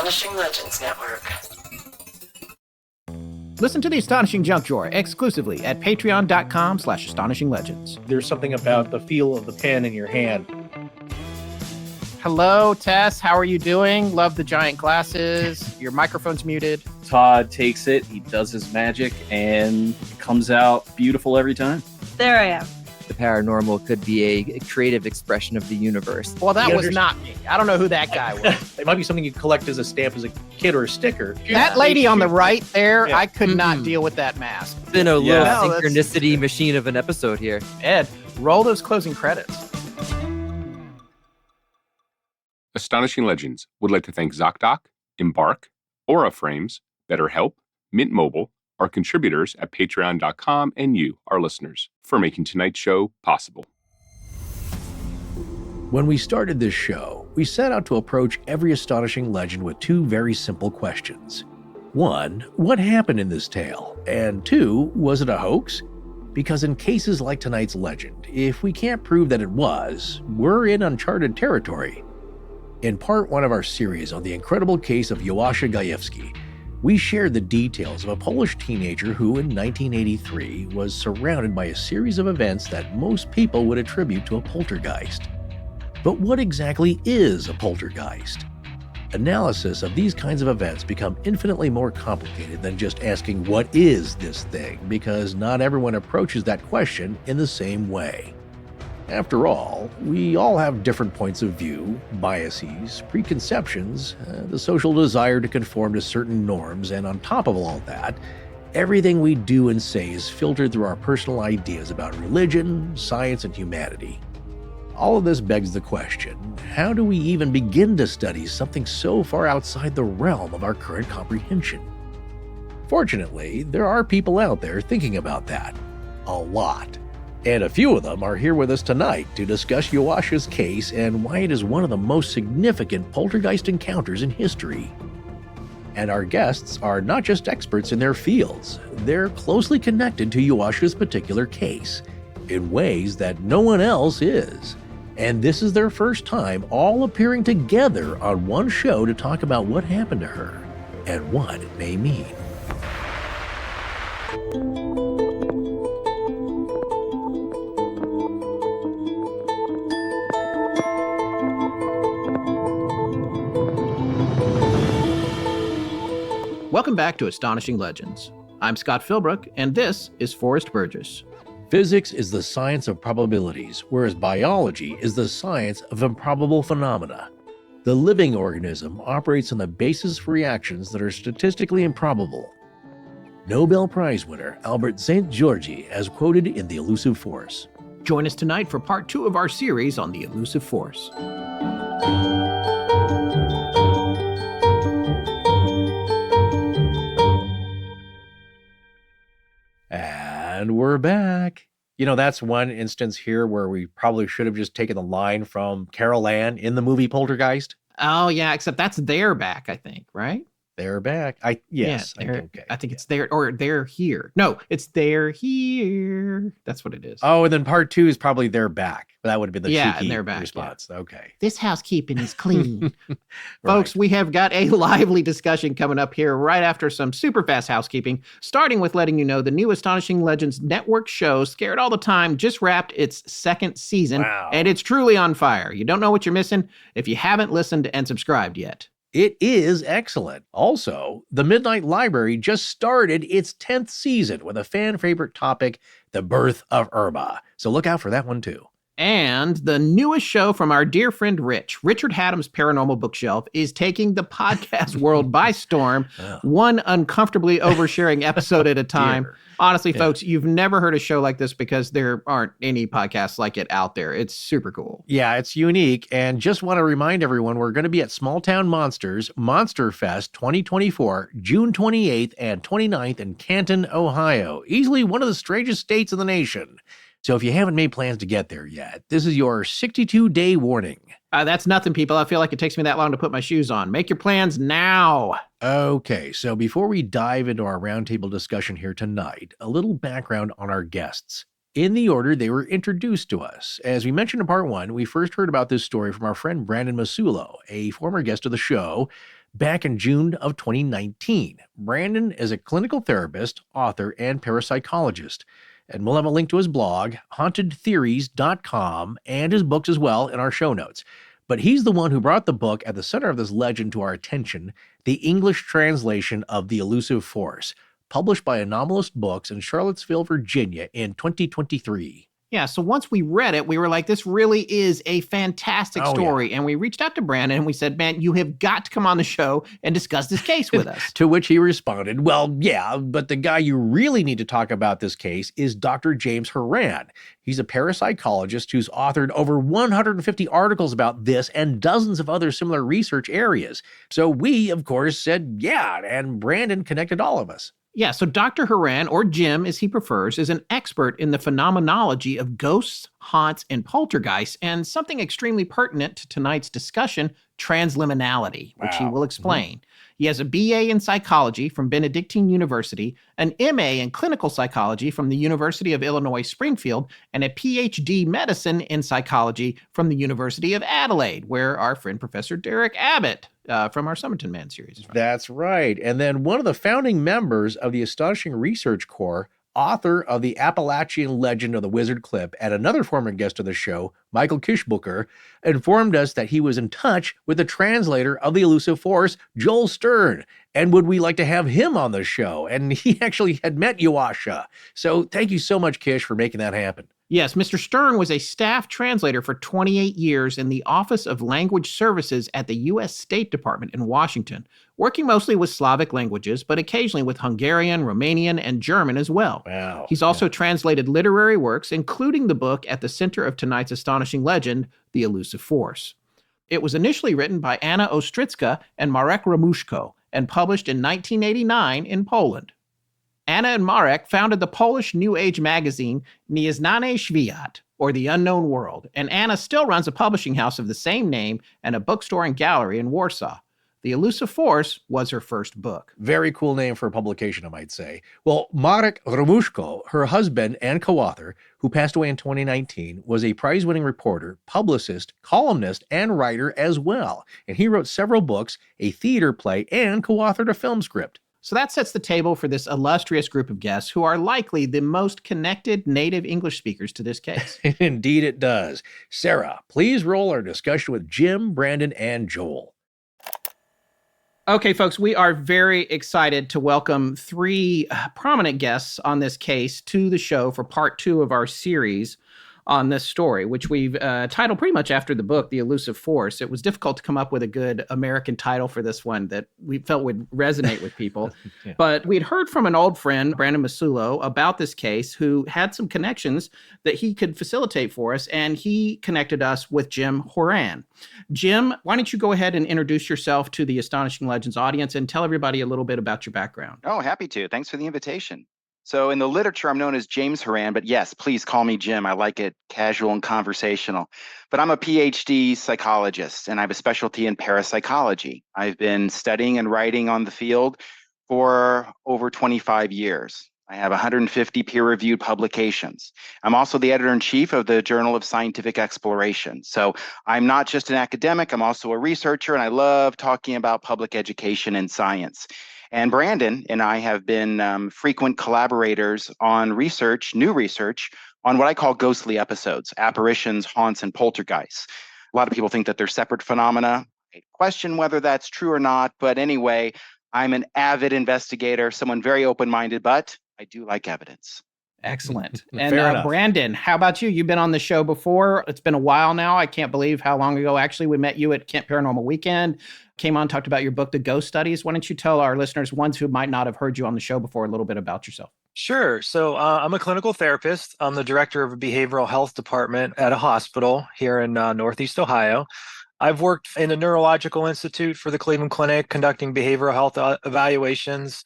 Astonishing Legends Network. Listen to the Astonishing Junk Drawer exclusively at patreon.com/astonishinglegends. There's something about the feel of the pen in your hand. Hello, Tess. How are you doing? Love the giant glasses. Your microphone's muted. Todd takes it, he does his magic, and it comes out beautiful every time. There I am. The paranormal could be a creative expression of the universe. Well, that was not me. I don't know who that guy was. It might be something you collect as a stamp as a kid or a sticker. That lady on the right there, Yeah. I could not deal with that mask. It's been a Yeah. little No, synchronicity machine of an episode here. Ed, roll those closing credits. Astonishing Legends would like to thank ZocDoc, Embark, Aura Frames, BetterHelp, Mint Mobile, our contributors at patreon.com, and you, our listeners, for making tonight's show possible. When we started this show, we set out to approach every astonishing legend with two very simple questions. One, what happened in this tale? And two, was it a hoax? Because in cases like tonight's legend, if we can't prove that it was, we're in uncharted territory. In part one of our series on the incredible case of Joasia Gajeweski, we shared the details of a Polish teenager who in 1983 was surrounded by a series of events that most people would attribute to a poltergeist. But what exactly is a poltergeist? Analysis of these kinds of events become infinitely more complicated than just asking what is this thing, because not everyone approaches that question in the same way. After all, we all have different points of view, biases, preconceptions, the social desire to conform to certain norms, and on top of all that, everything we do and say is filtered through our personal ideas about religion, science, and humanity. All of this begs the question, how do we even begin to study something so far outside the realm of our current comprehension? Fortunately, there are people out there thinking about that. A lot. And a few of them are here with us tonight to discuss Joasia's case and why it is one of the most significant poltergeist encounters in history. And our guests are not just experts in their fields, they're closely connected to Joasia's particular case, in ways that no one else is. And this is their first time all appearing together on one show to talk about what happened to her and what it may mean. Welcome back to Astonishing Legends. I'm Scott Philbrook, and this is Forrest Burgess. Physics is the science of probabilities, whereas biology is the science of improbable phenomena. The living organism operates on the basis for reactions that are statistically improbable. Nobel Prize winner Albert St. Georgi, as quoted in The Elusive Force. Join us tonight for part 2 of our series on the Elusive Force. And we're back. You know, that's one instance here where we probably should have just taken the line from Carol Ann in the movie Poltergeist. Oh, yeah, except that's their back, I think, right? They're back. Yes, yeah, okay. I think it's there, or they're here. No, it's they're here. That's what it is. Oh, and then part 2 is probably they're back. But that would have been the cheeky and they're back, response. Yeah. Okay. This housekeeping is clean. Right. Folks, we have got a lively discussion coming up here right after some super fast housekeeping, starting with letting you know the new Astonishing Legends Network show, Scared All the Time, just wrapped its 2nd season, Wow. and it's truly on fire. You don't know what you're missing if you haven't listened and subscribed yet. It is excellent. Also, the Midnight Library just started its 10th season with a fan favorite topic, the birth of Irma. So look out for that one too. And the newest show from our dear friend Rich, Richard Haddam's Paranormal Bookshelf, is taking the podcast world by storm, one uncomfortably oversharing episode at a time. Dear. Honestly, folks, you've never heard a show like this because there aren't any podcasts like it out there. It's super cool. Yeah, it's unique. And just want to remind everyone, we're going to be at Small Town Monsters, Monster Fest 2024, June 28th and 29th in Canton, Ohio. Easily one of the strangest states in the nation. So if you haven't made plans to get there yet, this is your 62-day warning. That's nothing, people. I feel like it takes me that long to put my shoes on. Make your plans now. Okay, so before we dive into our roundtable discussion here tonight, a little background on our guests. in the order they were introduced to us. As we mentioned in part 1, we first heard about this story from our friend Brandon Massullo, a former guest of the show, back in June of 2019. Brandon is a clinical therapist, author, and parapsychologist. And we'll have a link to his blog, hauntedtheories.com, and his books as well in our show notes. But he's the one who brought the book at the center of this legend to our attention, the English translation of The Elusive Force, published by Anomalous Books in Charlottesville, Virginia in 2023. Yeah, so once we read it, we were like, this really is a fantastic story. Yeah. And we reached out to Brandon and we said, man, you have got to come on the show and discuss this case with us. To which he responded, well, yeah, but the guy you really need to talk about this case is Dr. James Houran. He's a parapsychologist who's authored over 150 articles about this and dozens of other similar research areas. So we, of course, said, yeah, and Brandon connected all of us. Yeah, so Dr. Houran, or Jim as he prefers, is an expert in the phenomenology of ghosts, haunts, and poltergeists, and something extremely pertinent to tonight's discussion, transliminality, which he will explain. He has a BA in psychology from Benedictine University, an MA in clinical psychology from the University of Illinois Springfield, and a Ph.D. medicine in psychology from the University of Adelaide, where our friend Professor Derek Abbott from our Summerton Man series is from. That's right. And then one of the founding members of the Astonishing Research Corps, author of the Appalachian Legend of the Wizard Clip, and another former guest of the show, Michael Kishbucher, informed us that he was in touch with the translator of the Elusive Force, Joel Stern, and would we like to have him on the show? And he actually had met Joasia. So thank you so much, Kish, for making that happen. Yes, Mr. Stern was a staff translator for 28 years in the Office of Language Services at the U.S. State Department in Washington, working mostly with Slavic languages, but occasionally with Hungarian, Romanian, and German as well. Wow. He's also translated literary works, including the book at the center of tonight's astonishing legend, The Elusive Force. It was initially written by Anna Ostrycka and Marek Ramushko and published in 1989 in Poland. Anna and Marek founded the Polish New Age magazine Nieznany Świat, or The Unknown World, and Anna still runs a publishing house of the same name and a bookstore and gallery in Warsaw. The Elusive Force was her first book. Very cool name for a publication, I might say. Well, Marek Ramushko, her husband and co-author, who passed away in 2019, was a prize-winning reporter, publicist, columnist, and writer as well. And he wrote several books, a theater play, and co-authored a film script. So that sets the table for this illustrious group of guests who are likely the most connected native English speakers to this case. Indeed it does. Sarah, please roll our discussion with Jim, Brandon, and Joel. Okay, folks, we are very excited to welcome three prominent guests on this case to the show for part 2 of our series on this story, which we've titled pretty much after the book, The Elusive Force. It was difficult to come up with a good American title for this one that we felt would resonate with people. Yeah. But we'd heard from an old friend, Brandon Massullo, about this case, who had some connections that he could facilitate for us, and he connected us with Jim Houran. Jim, why don't you go ahead and introduce yourself to the Astonishing Legends audience and tell everybody a little bit about your background. Oh, happy to. Thanks for the invitation. So in the literature, I'm known as James Houran, but yes, please call me Jim. I like it casual and conversational. But I'm a Ph.D. psychologist, and I have a specialty in parapsychology. I've been studying and writing on the field for over 25 years. I have 150 peer-reviewed publications. I'm also the editor-in-chief of the Journal of Scientific Exploration. So I'm not just an academic, I'm also a researcher, and I love talking about public education and science. And Brandon and I have been frequent collaborators on research, new research, on what I call ghostly episodes, apparitions, haunts, and poltergeists. A lot of people think that they're separate phenomena. I question whether that's true or not, but anyway, I'm an avid investigator, someone very open-minded, but I do like evidence. Excellent. Fair enough. Brandon, how about you? You've been on the show before. It's been a while now. I can't believe how long ago. Actually, we met you at Camp Paranormal Weekend. Came on, talked about your book, The Ghost Studies. Why don't you tell our listeners, ones who might not have heard you on the show before, a little bit about yourself? Sure. So I'm a clinical therapist. I'm the director of a behavioral health department at a hospital here in Northeast Ohio. I've worked in a neurological institute for the Cleveland Clinic, conducting behavioral health evaluations.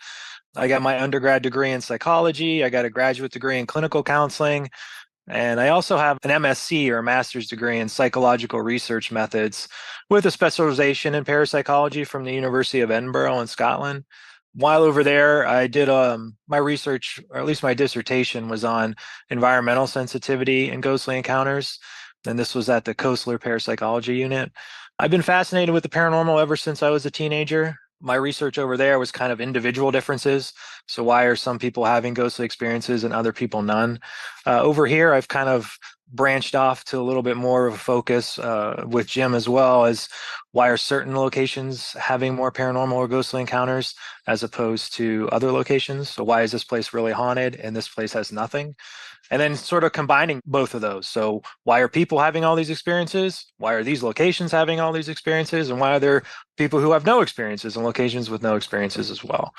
I got my undergrad degree in psychology. I got a graduate degree in clinical counseling. And I also have an MSc or a master's degree in psychological research methods with a specialization in parapsychology from the University of Edinburgh in Scotland. While over there, I did my research, or at least my dissertation, was on environmental sensitivity and ghostly encounters. And this was at the Coastler Parapsychology Unit. I've been fascinated with the paranormal ever since I was a teenager. My research over there was kind of individual differences. So why are some people having ghostly experiences and other people none? Over here, I've kind of branched off to a little bit more of a focus with Jim, as well as why are certain locations having more paranormal or ghostly encounters as opposed to other locations. So why is this place really haunted and this place has nothing? And then sort of combining both of those. So why are people having all these experiences? Why are these locations having all these experiences? And why are there people who have no experiences and locations with no experiences as well?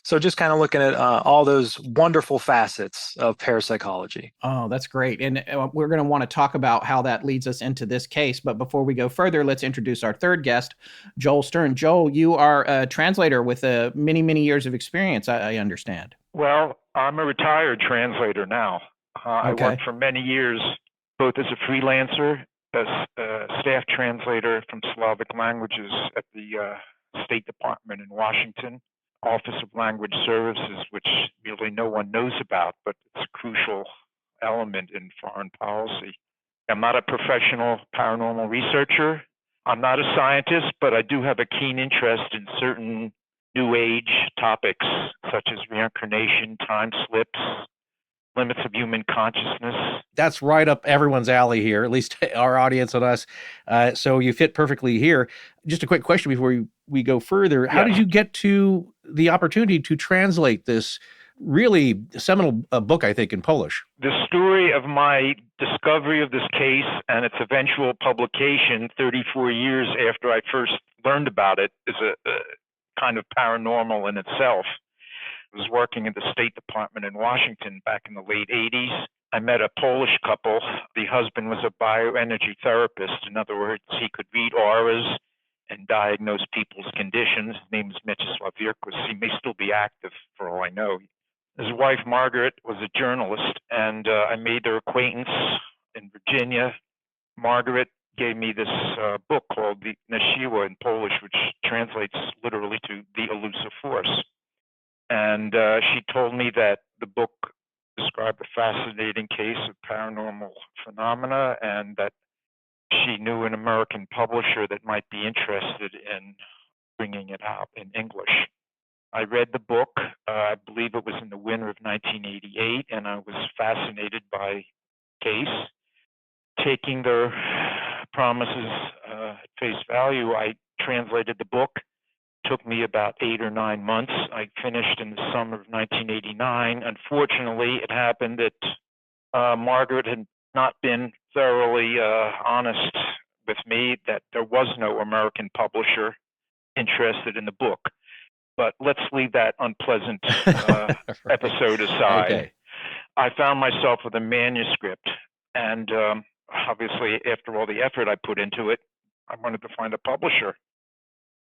So just kind of looking at all those wonderful facets of parapsychology. Oh, that's great. And we're going to want to talk about how that leads us into this case. But before we go further, let's introduce our third guest, Joel Stern. Joel, you are a translator with many, many years of experience, I understand. Well, I'm a retired translator now. I worked for many years, both as a freelancer, as a staff translator from Slavic languages at the State Department in Washington, Office of Language Services, which really no one knows about, but it's a crucial element in foreign policy. I'm not a professional paranormal researcher. I'm not a scientist, but I do have a keen interest in certain New Age topics, such as reincarnation, time slips, limits of human consciousness. That's right up everyone's alley here, at least our audience and us. So you fit perfectly here. Just a quick question before we go further. How did you get to the opportunity to translate this really seminal book, I think, in Polish? The story of my discovery of this case and its eventual publication 34 years after I first learned about it is a kind of paranormal in itself. I was working at the State Department in Washington back in the late 80s. I met a Polish couple. The husband was a bioenergy therapist. In other words, he could read auras and diagnose people's conditions. His name is Mieczysław Wierkus. He may still be active for all I know. His wife, Margaret, was a journalist, and I made their acquaintance in Virginia. Margaret gave me this book called the Nasiła in Polish, which translates literally to The Elusive Force. And she told me that the book described a fascinating case of paranormal phenomena and that she knew an American publisher that might be interested in bringing it out in English. I read the book, I believe it was in the winter of 1988, and I was fascinated by the case. Taking their promises at face value, I translated the book. Took me about 8 or 9 months. I finished in the summer of 1989. Unfortunately, it happened that Margaret had not been thoroughly honest with me, that there was no American publisher interested in the book. But let's leave that unpleasant episode aside. Okay. I found myself with a manuscript, and obviously, after all the effort I put into it, I wanted to find a publisher.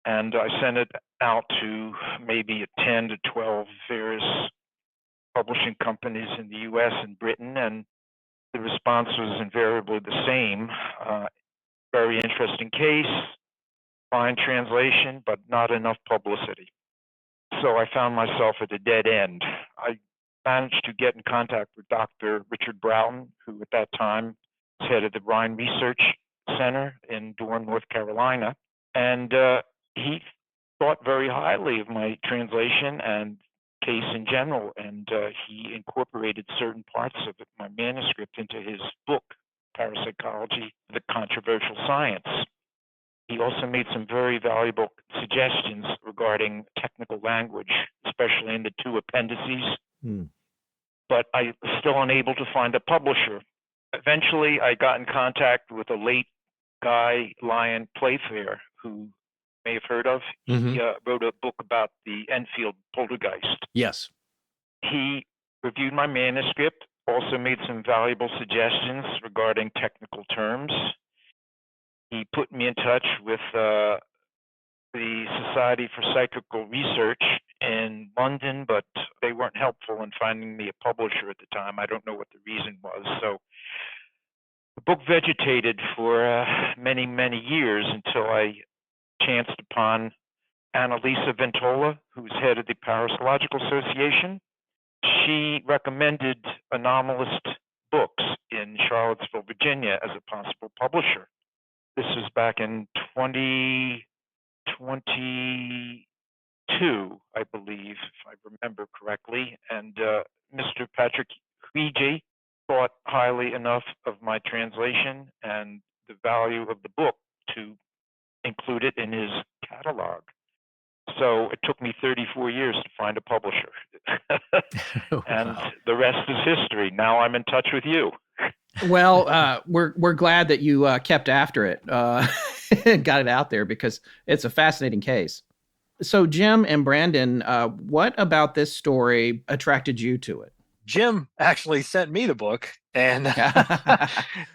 And I sent it out to maybe 10 to 12 various publishing companies in the US and Britain, and the response was invariably the same. Very interesting case, fine translation, but not enough publicity. So I found myself at a dead end. I managed to get in contact with Dr. Richard Broughton, who at that time was head of the Rhine Research Center in Durham, North Carolina. And he thought very highly of my translation and case in general, and he incorporated certain parts of my manuscript into his book, Parapsychology, The Controversial Science. He also made some very valuable suggestions regarding technical language, especially in the 2 appendices. But I was still unable to find a publisher. Eventually, I got in contact with a late Guy Lyon Playfair, who may have heard of. He wrote a book about the Enfield Poltergeist. Yes. He reviewed my manuscript, also made some valuable suggestions regarding technical terms. He put me in touch with the Society for Psychical Research in London, but they weren't helpful in finding me a publisher at the time. I don't know what the reason was. So the book vegetated for many, many years until I chanced upon Annalisa Ventola, who's head of the Parapsychological Association. She recommended Anomalist Books in Charlottesville, Virginia, as a possible publisher. This was back in 2022, I believe, if I remember correctly. And Mr. Patrick Huiji thought highly enough of my translation and the value of the book to include it in his catalog. So it took me 34 years to find a publisher. And the rest is history. Now I'm in touch with you. Well, we're glad that you kept after it and got it out there, because it's a fascinating case. So Jim and Brandon, what about this story attracted you to it? Jim actually sent me the book and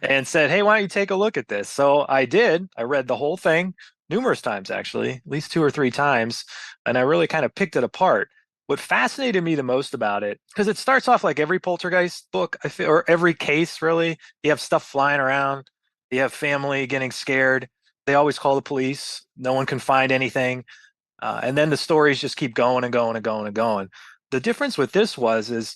and said, "Hey, why don't you take a look at this?" So I did. I read the whole thing numerous times, actually, at least 2 or 3 times, and I really kind of picked it apart. What fascinated me the most about it, because it starts off like every poltergeist book, I feel, or every case, really. You have stuff flying around. You have family getting scared. They always call the police. No one can find anything. And then the stories just keep going and going and going and going. The difference with this is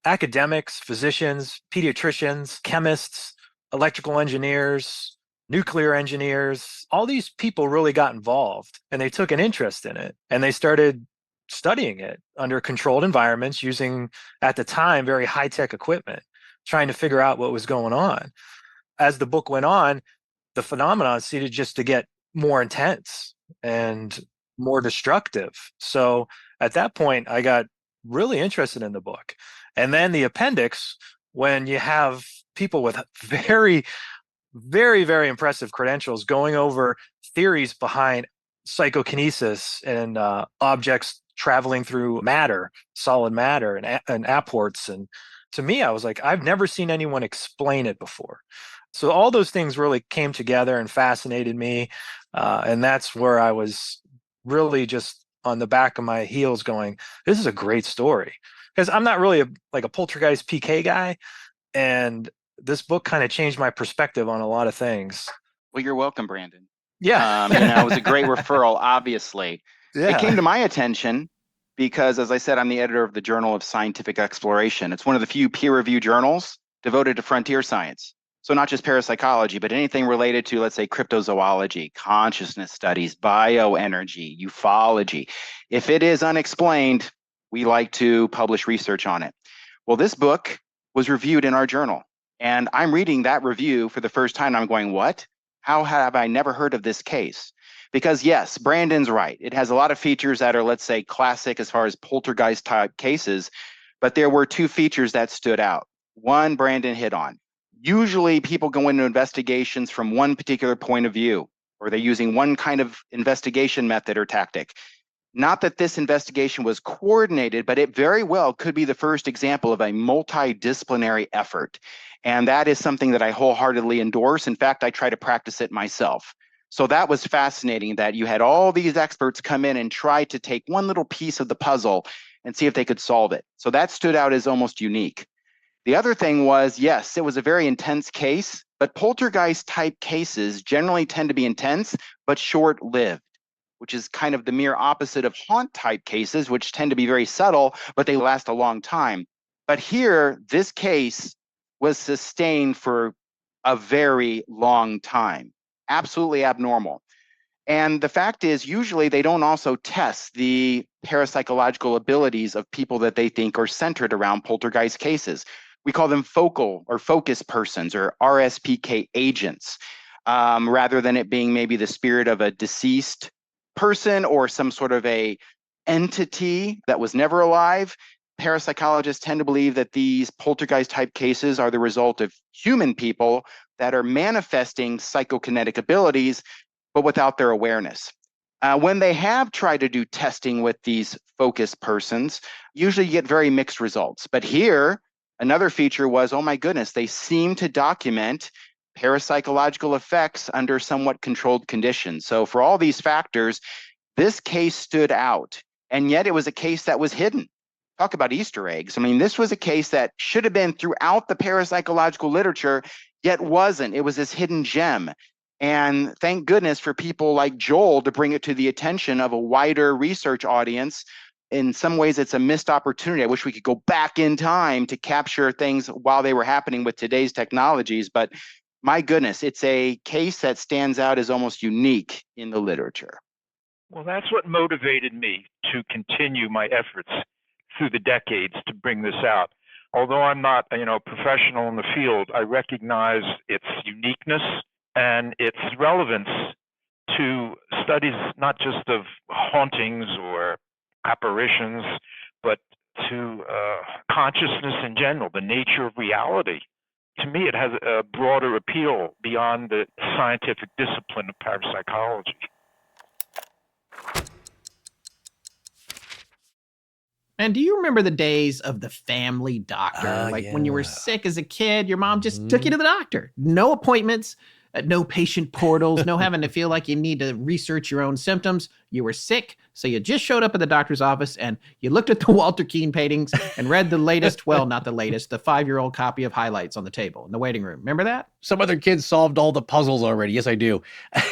academics, physicians, pediatricians, chemists, electrical engineers, nuclear engineers, all these people really got involved, and they took an interest in it, and they started studying it under controlled environments using, at the time, very high-tech equipment, trying to figure out what was going on. As the book went on, the phenomenon seemed just to get more intense and more destructive. So at that point, I got really interested in the book. And then the appendix, when you have people with very, very, very impressive credentials going over theories behind psychokinesis and objects traveling through matter, solid matter, and apports. And to me, I was like, I've never seen anyone explain it before. So all those things really came together and fascinated me. And that's where I was really just on the back of my heels going, this is a great story. Because I'm not really like a poltergeist PK guy. And this book kind of changed my perspective on a lot of things. Well, you're welcome, Brandon. Yeah. It was a great referral, obviously. Yeah. It came to my attention because, as I said, I'm the editor of the Journal of Scientific Exploration. It's one of the few peer-reviewed journals devoted to frontier science. So not just parapsychology, but anything related to, let's say, cryptozoology, consciousness studies, bioenergy, ufology. If it is unexplained, we like to publish research on it. Well, this book was reviewed in our journal, and I'm reading that review for the first time. And I'm going, what? How have I never heard of this case? Because yes, Brandon's right. It has a lot of features that are, let's say, classic as far as poltergeist type cases, but there were 2 features that stood out. One, Brandon hit on. Usually people go into investigations from one particular point of view, or they're using one kind of investigation method or tactic. Not that this investigation was coordinated, but it very well could be the first example of a multidisciplinary effort. And that is something that I wholeheartedly endorse. In fact, I try to practice it myself. So that was fascinating that you had all these experts come in and try to take one little piece of the puzzle and see if they could solve it. So that stood out as almost unique. The other thing was, yes, it was a very intense case, but poltergeist type cases generally tend to be intense, but short-lived, which is kind of the mere opposite of haunt type cases, which tend to be very subtle, but they last a long time. But here, this case was sustained for a very long time. Absolutely abnormal. And the fact is, usually they don't also test the parapsychological abilities of people that they think are centered around poltergeist cases. We call them focal or focus persons, or RSPK agents, rather than it being maybe the spirit of a deceased person or some sort of a entity that was never alive. Parapsychologists tend to believe that these poltergeist type cases are the result of human people that are manifesting psychokinetic abilities, but without their awareness. When they have tried to do testing with these focus persons, usually you get very mixed results. But here, another feature was, oh my goodness, they seem to document parapsychological effects under somewhat controlled conditions. So for all these factors, this case stood out, and yet it was a case that was hidden. Talk about Easter eggs. I mean, this was a case that should have been throughout the parapsychological literature, yet wasn't. It was this hidden gem. And thank goodness for people like Joel to bring it to the attention of a wider research audience. In some ways, it's a missed opportunity. I wish we could go back in time to capture things while they were happening with today's technologies. But my goodness, it's a case that stands out as almost unique in the literature. Well, that's what motivated me to continue my efforts through the decades to bring this out. Although I'm not, professional in the field, I recognize its uniqueness and its relevance to studies not just of hauntings or apparitions, but to consciousness in general, the nature of reality. To me, it has a broader appeal beyond the scientific discipline of parapsychology. And do you remember the days of the family doctor? When you were sick as a kid, your mom just took you to the doctor. No appointments, no patient portals, no having to feel like you need to research your own symptoms. You were sick, so you just showed up at the doctor's office and you looked at the Walter Keane paintings and read the latest, well, not the latest, the 5-year-old copy of Highlights on the table in the waiting room. Remember that? Some other kids solved all the puzzles already. Yes, I do.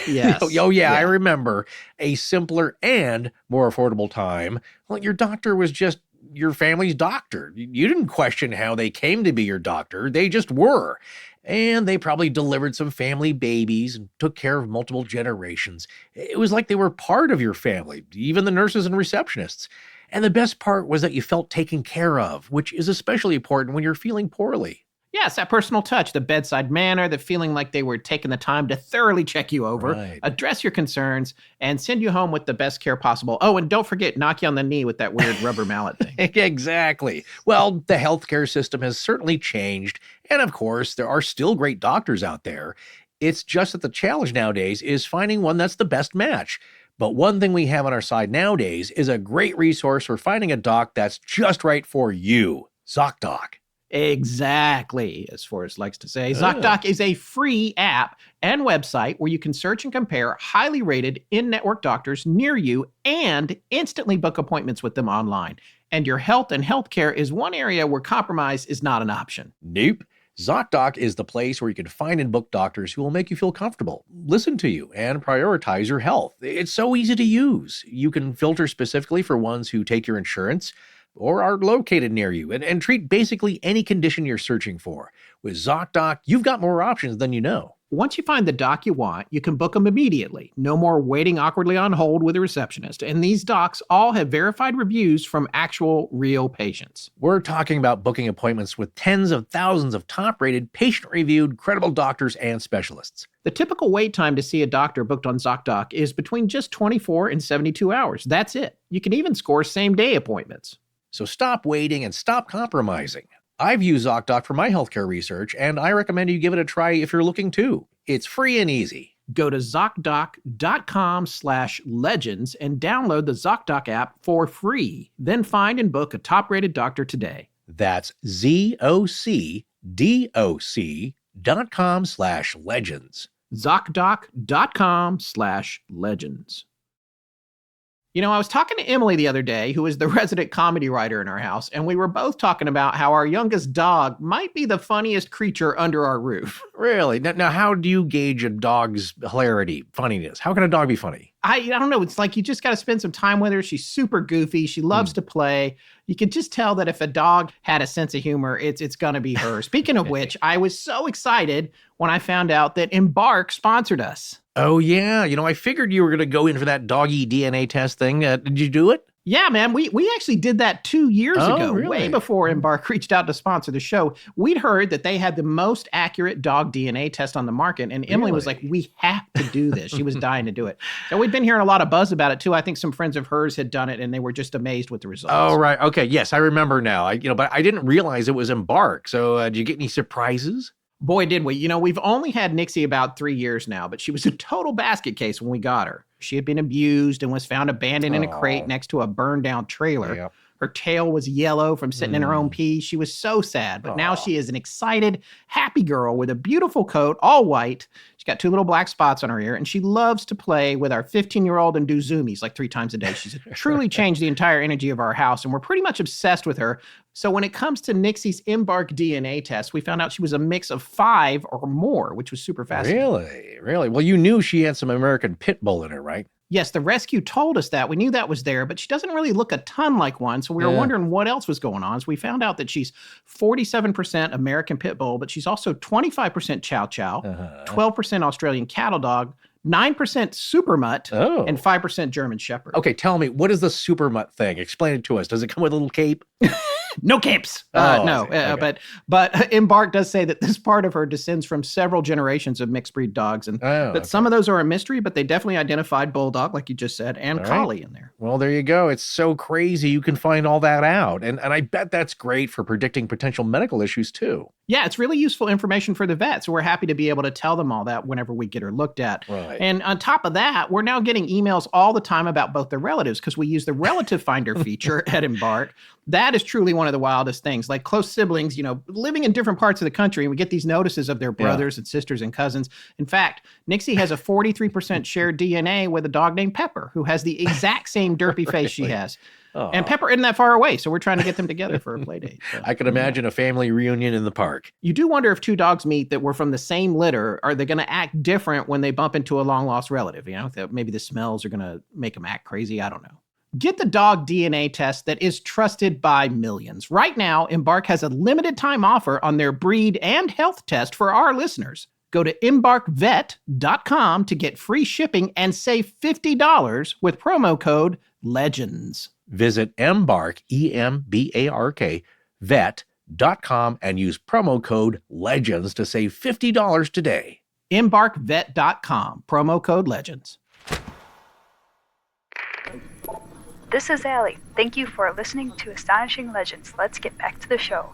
Yes. I remember a simpler and more affordable time. Well, your doctor was just your family's doctor. You didn't question how they came to be your doctor. They just were. And they probably delivered some family babies and took care of multiple generations. It was like they were part of your family, even the nurses and receptionists. And the best part was that you felt taken care of, which is especially important when you're feeling poorly. Yes, that personal touch, the bedside manner, the feeling like they were taking the time to thoroughly check you over, address your concerns, and send you home with the best care possible. Oh, and don't forget, knock you on the knee with that weird rubber mallet thing. Exactly. Well, the healthcare system has certainly changed. And of course, there are still great doctors out there. It's just that the challenge nowadays is finding one that's the best match. But one thing we have on our side nowadays is a great resource for finding a doc that's just right for you. ZocDoc. Exactly, as Forrest likes to say. ZocDoc is a free app and website where you can search and compare highly rated in-network doctors near you and instantly book appointments with them online. And your health and healthcare is one area where compromise is not an option. Nope. ZocDoc is the place where you can find and book doctors who will make you feel comfortable, listen to you, and prioritize your health. It's so easy to use. You can filter specifically for ones who take your insurance or are located near you and treat basically any condition you're searching for. With ZocDoc, you've got more options than you know. Once you find the doc you want, you can book them immediately. No more waiting awkwardly on hold with a receptionist. And these docs all have verified reviews from actual, real patients. We're talking about booking appointments with tens of thousands of top-rated, patient-reviewed, credible doctors and specialists. The typical wait time to see a doctor booked on ZocDoc is between just 24 and 72 hours. That's it. You can even score same-day appointments. So stop waiting and stop compromising. I've used ZocDoc for my healthcare research, and I recommend you give it a try if you're looking too. It's free and easy. Go to ZocDoc.com/legends and download the ZocDoc app for free. Then find and book a top-rated doctor today. That's ZocDoc.com/legends. ZocDoc.com/legends. You know, I was talking to Emily the other day, who is the resident comedy writer in our house, and we were both talking about how our youngest dog might be the funniest creature under our roof. Really? Now, how do you gauge a dog's hilarity, funniness? How can a dog be funny? I don't know. It's like you just got to spend some time with her. She's super goofy. She loves to play. You can just tell that if a dog had a sense of humor, it's going to be her. Speaking of which, I was so excited when I found out that Embark sponsored us. Oh, yeah. I figured you were going to go in for that doggy DNA test thing. Did you do it? Yeah, man. We actually did that 2 years ago, really? way before Embark reached out to sponsor the show. We'd heard that they had the most accurate dog DNA test on the market, and Emily was like, we have to do this. She was dying to do it. So we'd been hearing a lot of buzz about it, too. I think some friends of hers had done it, and they were just amazed with the results. Oh, right. Okay. Yes, I remember now. But I didn't realize it was Embark. So did you get any surprises? Boy, did we. We've only had Nixie about 3 years now, but she was a total basket case when we got her. She had been abused and was found abandoned in a crate next to a burned down trailer. Yep. Her tail was yellow from sitting in her own pee. She was so sad, but now she is an excited, happy girl with a beautiful coat, all white. She's got 2 little black spots on her ear, and she loves to play with our 15-year-old and do zoomies like 3 times a day. She's truly changed the entire energy of our house, and we're pretty much obsessed with her. So when it comes to Nixie's Embark DNA test, we found out she was a mix of 5 or more, which was super fascinating. Really? Well, you knew she had some American pit bull in her, right? Yes, the rescue told us that. We knew that was there, but she doesn't really look a ton like one. So we were wondering what else was going on. So we found out that she's 47% American Pit Bull, but she's also 25% Chow Chow, 12% Australian Cattle Dog, 9% Super Mutt, and 5% German Shepherd. Okay, tell me, what is the Super Mutt thing? Explain it to us. Does it come with a little cape? No capes. But Embark does say that this part of her descends from several generations of mixed breed dogs, and that some of those are a mystery, but they definitely identified bulldog, like you just said, and collie in there. Well, there you go. It's so crazy you can find all that out. And I bet that's great for predicting potential medical issues too. Yeah, it's really useful information for the vet. So we're happy to be able to tell them all that whenever we get her looked at. Right. And on top of that, we're now getting emails all the time about both their relatives because we use the relative finder feature at Embark. That is truly one of the wildest things. Like close siblings, living in different parts of the country, and we get these notices of their brothers and sisters and cousins. In fact, Nixie has a 43% shared DNA with a dog named Pepper, who has the exact same derpy face she has. And Pepper isn't that far away, so we're trying to get them together for a play date. So, I could imagine a family reunion in the park. You do wonder if 2 dogs meet that were from the same litter, are they going to act different when they bump into a long-lost relative? Maybe the smells are going to make them act crazy. I don't know. Get the dog DNA test that is trusted by millions. Right now, Embark has a limited time offer on their breed and health test for our listeners. Go to embarkvet.com to get free shipping and save $50 with promo code LEGENDS. Visit Embark, EMBARK, vet.com and use promo code LEGENDS to save $50 today. Embarkvet.com, promo code LEGENDS. This is Allie. Thank you for listening to Astonishing Legends. Let's get back to the show.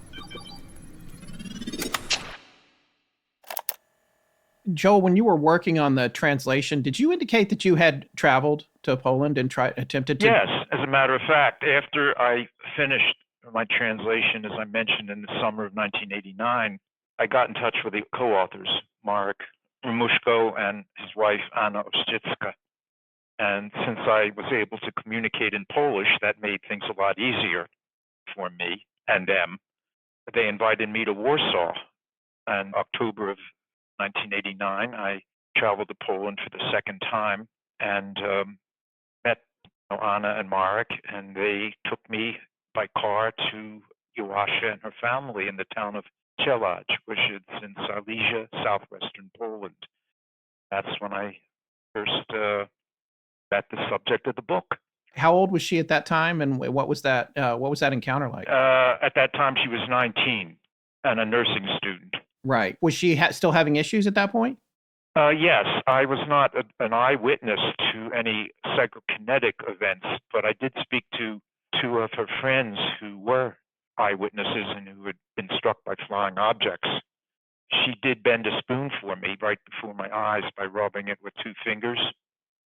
Joel, when you were working on the translation, did you indicate that you had traveled to Poland and attempted to? Yes, as a matter of fact, after I finished my translation, as I mentioned, in the summer of 1989, I got in touch with the co-authors, Marek Ramushko and his wife, Anna Oszczycka. And since I was able to communicate in Polish, that made things a lot easier for me and them. They invited me to Warsaw. In October of 1989, I traveled to Poland for the second time and met Anna and Marek, and they took me by car to Joasia and her family in the town of Chelaj, which is in Silesia, southwestern Poland. That's when I first met the subject of the book. How old was she at that time, and what was that encounter like? At that time, she was 19 and a nursing student. Right. Was she still having issues at that point? Yes, I was not an eyewitness to any psychokinetic events, but I did speak to 2 of her friends who were eyewitnesses and who had been struck by flying objects. She did bend a spoon for me right before my eyes by rubbing it with 2 fingers.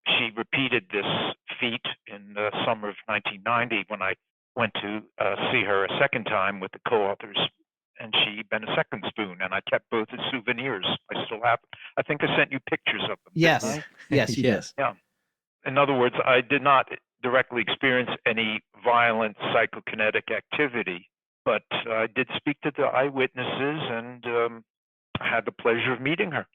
She repeated this feat in the summer of 1990 when I went to see her a second time with the co-authors, and she bent a second spoon, and I kept both as souvenirs. I still have. I think I sent you pictures of them. Yes, yes, you did. Yeah. In other words, I did not directly experience any violent psychokinetic activity, but I did speak to the eyewitnesses and had the pleasure of meeting her.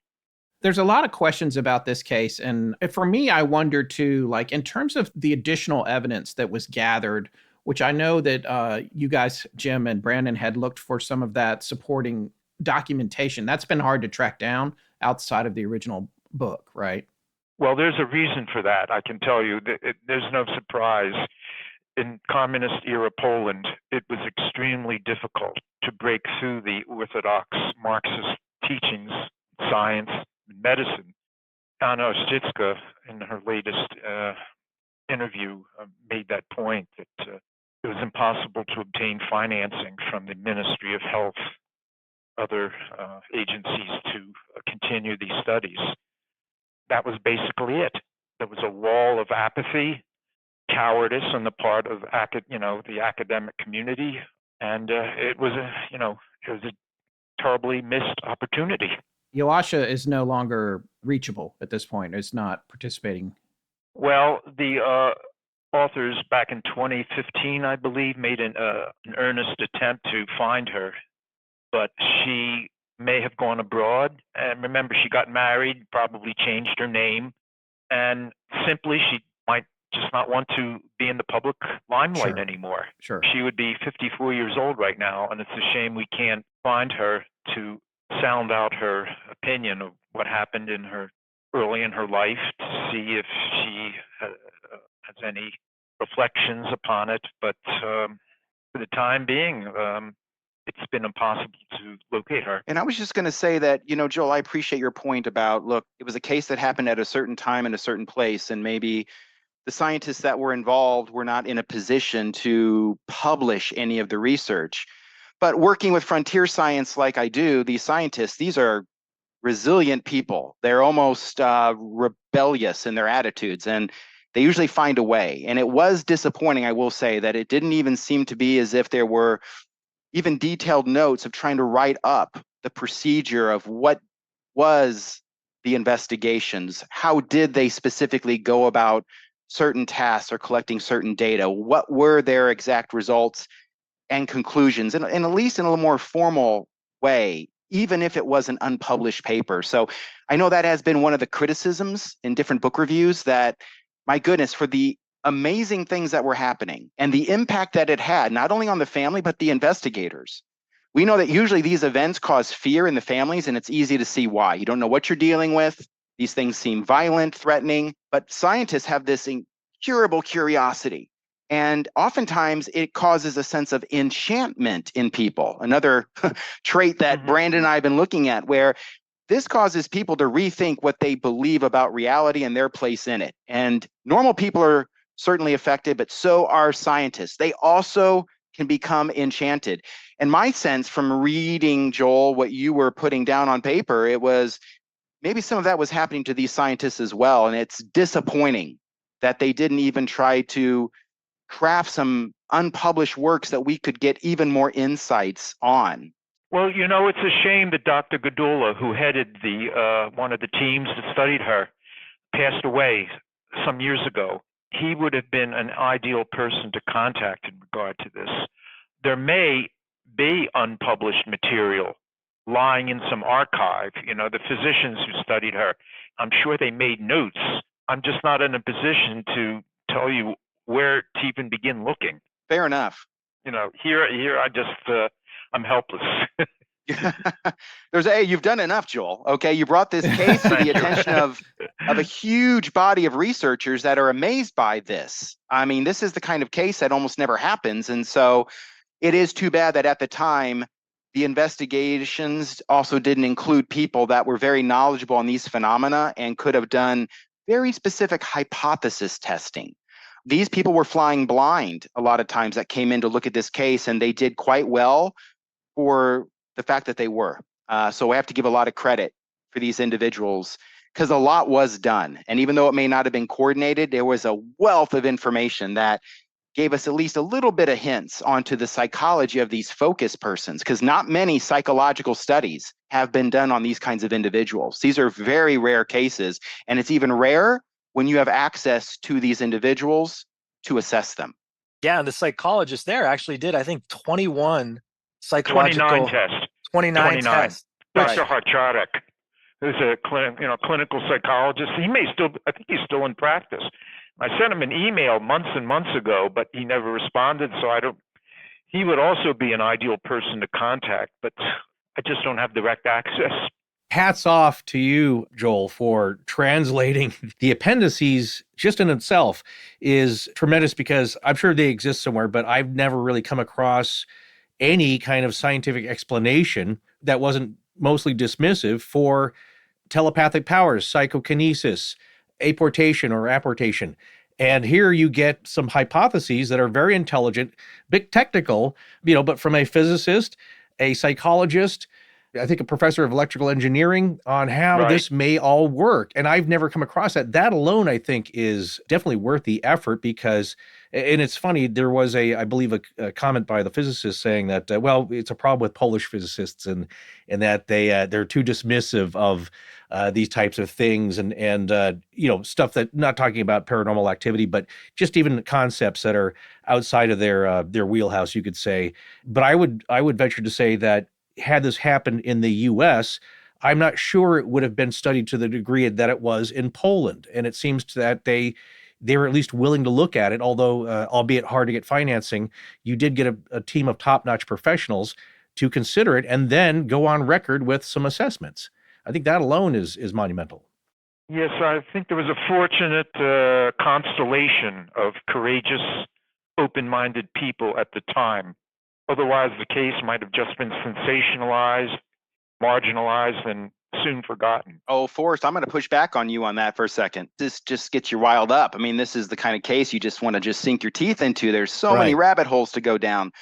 There's a lot of questions about this case. And for me, I wonder too, like in terms of the additional evidence that was gathered, which I know that you guys, Jim and Brandon, had looked for some of that supporting documentation. That's been hard to track down outside of the original book, right? Well, there's a reason for that. I can tell you that there's no surprise. In communist era Poland, it was extremely difficult to break through the orthodox Marxist teachings, science, medicine. Anna Oszczycka, in her latest interview, made that point that it was impossible to obtain financing from the Ministry of Health, other agencies to continue these studies. That was basically it. There was a wall of apathy, cowardice on the part of the academic community, and it was a terribly missed opportunity. Joasia is no longer reachable at this point. It's not participating. Well, the authors back in 2015, I believe, made an earnest attempt to find her, but she may have gone abroad. And remember, she got married, probably changed her name, and simply she might just not want to be in the public limelight anymore. Sure. She would be 54 years old right now, and it's a shame we can't find her to sound out her opinion of what happened early in her life, to see if she has any reflections upon it. But for the time being, it's been impossible to locate her. And I was just going to say that, Joel, I appreciate your point about, look, it was a case that happened at a certain time in a certain place, and maybe the scientists that were involved were not in a position to publish any of the research. But working with frontier science like I do, these scientists, these are resilient people. They're almost rebellious in their attitudes, and they usually find a way. And it was disappointing, I will say, that it didn't even seem to be as if there were even detailed notes of trying to write up the procedure of what was the investigations. How did they specifically go about certain tasks or collecting certain data? What were their exact results and conclusions, and at least in a little more formal way, even if it was an unpublished paper. So I know that has been one of the criticisms in different book reviews, that, my goodness, for the amazing things that were happening and the impact that it had, not only on the family, but the investigators. We know that usually these events cause fear in the families, and it's easy to see why. You don't know what you're dealing with. These things seem violent, threatening, but scientists have this incurable curiosity. And oftentimes it causes a sense of enchantment in people. Another trait that Brandon and I have been looking at, where this causes people to rethink what they believe about reality and their place in it. And normal people are certainly affected, but so are scientists. They also can become enchanted. And my sense from reading, Joel, what you were putting down on paper, it was maybe some of that was happening to these scientists as well. And it's disappointing that they didn't even try to craft some unpublished works that we could get even more insights on. Well, it's a shame that Dr. Gadula, who headed one of the teams that studied her, passed away some years ago. He would have been an ideal person to contact in regard to this. There may be unpublished material lying in some archive. The physicians who studied her, I'm sure they made notes. I'm just not in a position to tell you where to even begin looking. Fair enough. Here I just I'm helpless. You've done enough, Joel. Okay, you brought this case to the attention of a huge body of researchers that are amazed by this. I mean, this is the kind of case that almost never happens, and so it is too bad that at the time the investigations also didn't include people that were very knowledgeable on these phenomena and could have done very specific hypothesis testing. These people were flying blind a lot of times that came in to look at this case, and they did quite well for the fact that they were. So I have to give a lot of credit for these individuals, because a lot was done. And even though it may not have been coordinated, there was a wealth of information that gave us at least a little bit of hints onto the psychology of these focus persons, because not many psychological studies have been done on these kinds of individuals. These are very rare cases, and it's even rarer when you have access to these individuals to assess them. Yeah, and the psychologist there actually did, I think, 21 psychological... 29 tests. Dr. Harcharik, who's a clinical psychologist. I think he's still in practice. I sent him an email months and months ago, but he never responded, so he would also be an ideal person to contact, but I just don't have direct access. Hats off to you, Joel, for translating the appendices. Just in itself is tremendous, because I'm sure they exist somewhere, but I've never really come across any kind of scientific explanation that wasn't mostly dismissive for telepathic powers, psychokinesis, apportation or apportation. And here you get some hypotheses that are very intelligent, big technical, but from a physicist, a psychologist, I think, a professor of electrical engineering on how Right. this may all work. And I've never come across that. That alone, I think, is definitely worth the effort because, and it's funny, there was I believe, a comment by the physicist saying that, well, it's a problem with Polish physicists and that they're too dismissive of these types of things and stuff that, not talking about paranormal activity, but just even concepts that are outside of their wheelhouse, you could say. But I would venture to say that had this happened in the U.S., I'm not sure it would have been studied to the degree that it was in Poland. And it seems that they're at least willing to look at it, although albeit hard to get financing. You did get a team of top-notch professionals to consider it and then go on record with some assessments. I think that alone is monumental. Yes, I think there was a fortunate constellation of courageous, open-minded people at the time. Otherwise, the case might have just been sensationalized, marginalized, and soon forgotten. Oh, Forrest, I'm going to push back on you on that for a second. This just gets you riled up. I mean, this is the kind of case you just want to just sink your teeth into. There's so many rabbit holes to go down.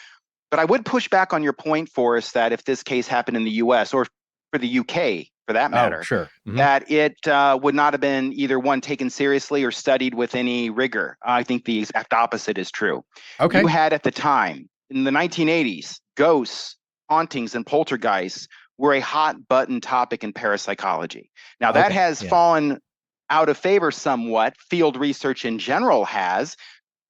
But I would push back on your point, Forrest, that if this case happened in the U.S. or for the UK, for that matter, that it would not have been either one taken seriously or studied with any rigor. I think the exact opposite is true. Okay. You had at the time, in the 1980s, ghosts, hauntings, and poltergeists were a hot button topic in parapsychology. Now that has fallen out of favor somewhat. Field research in general has,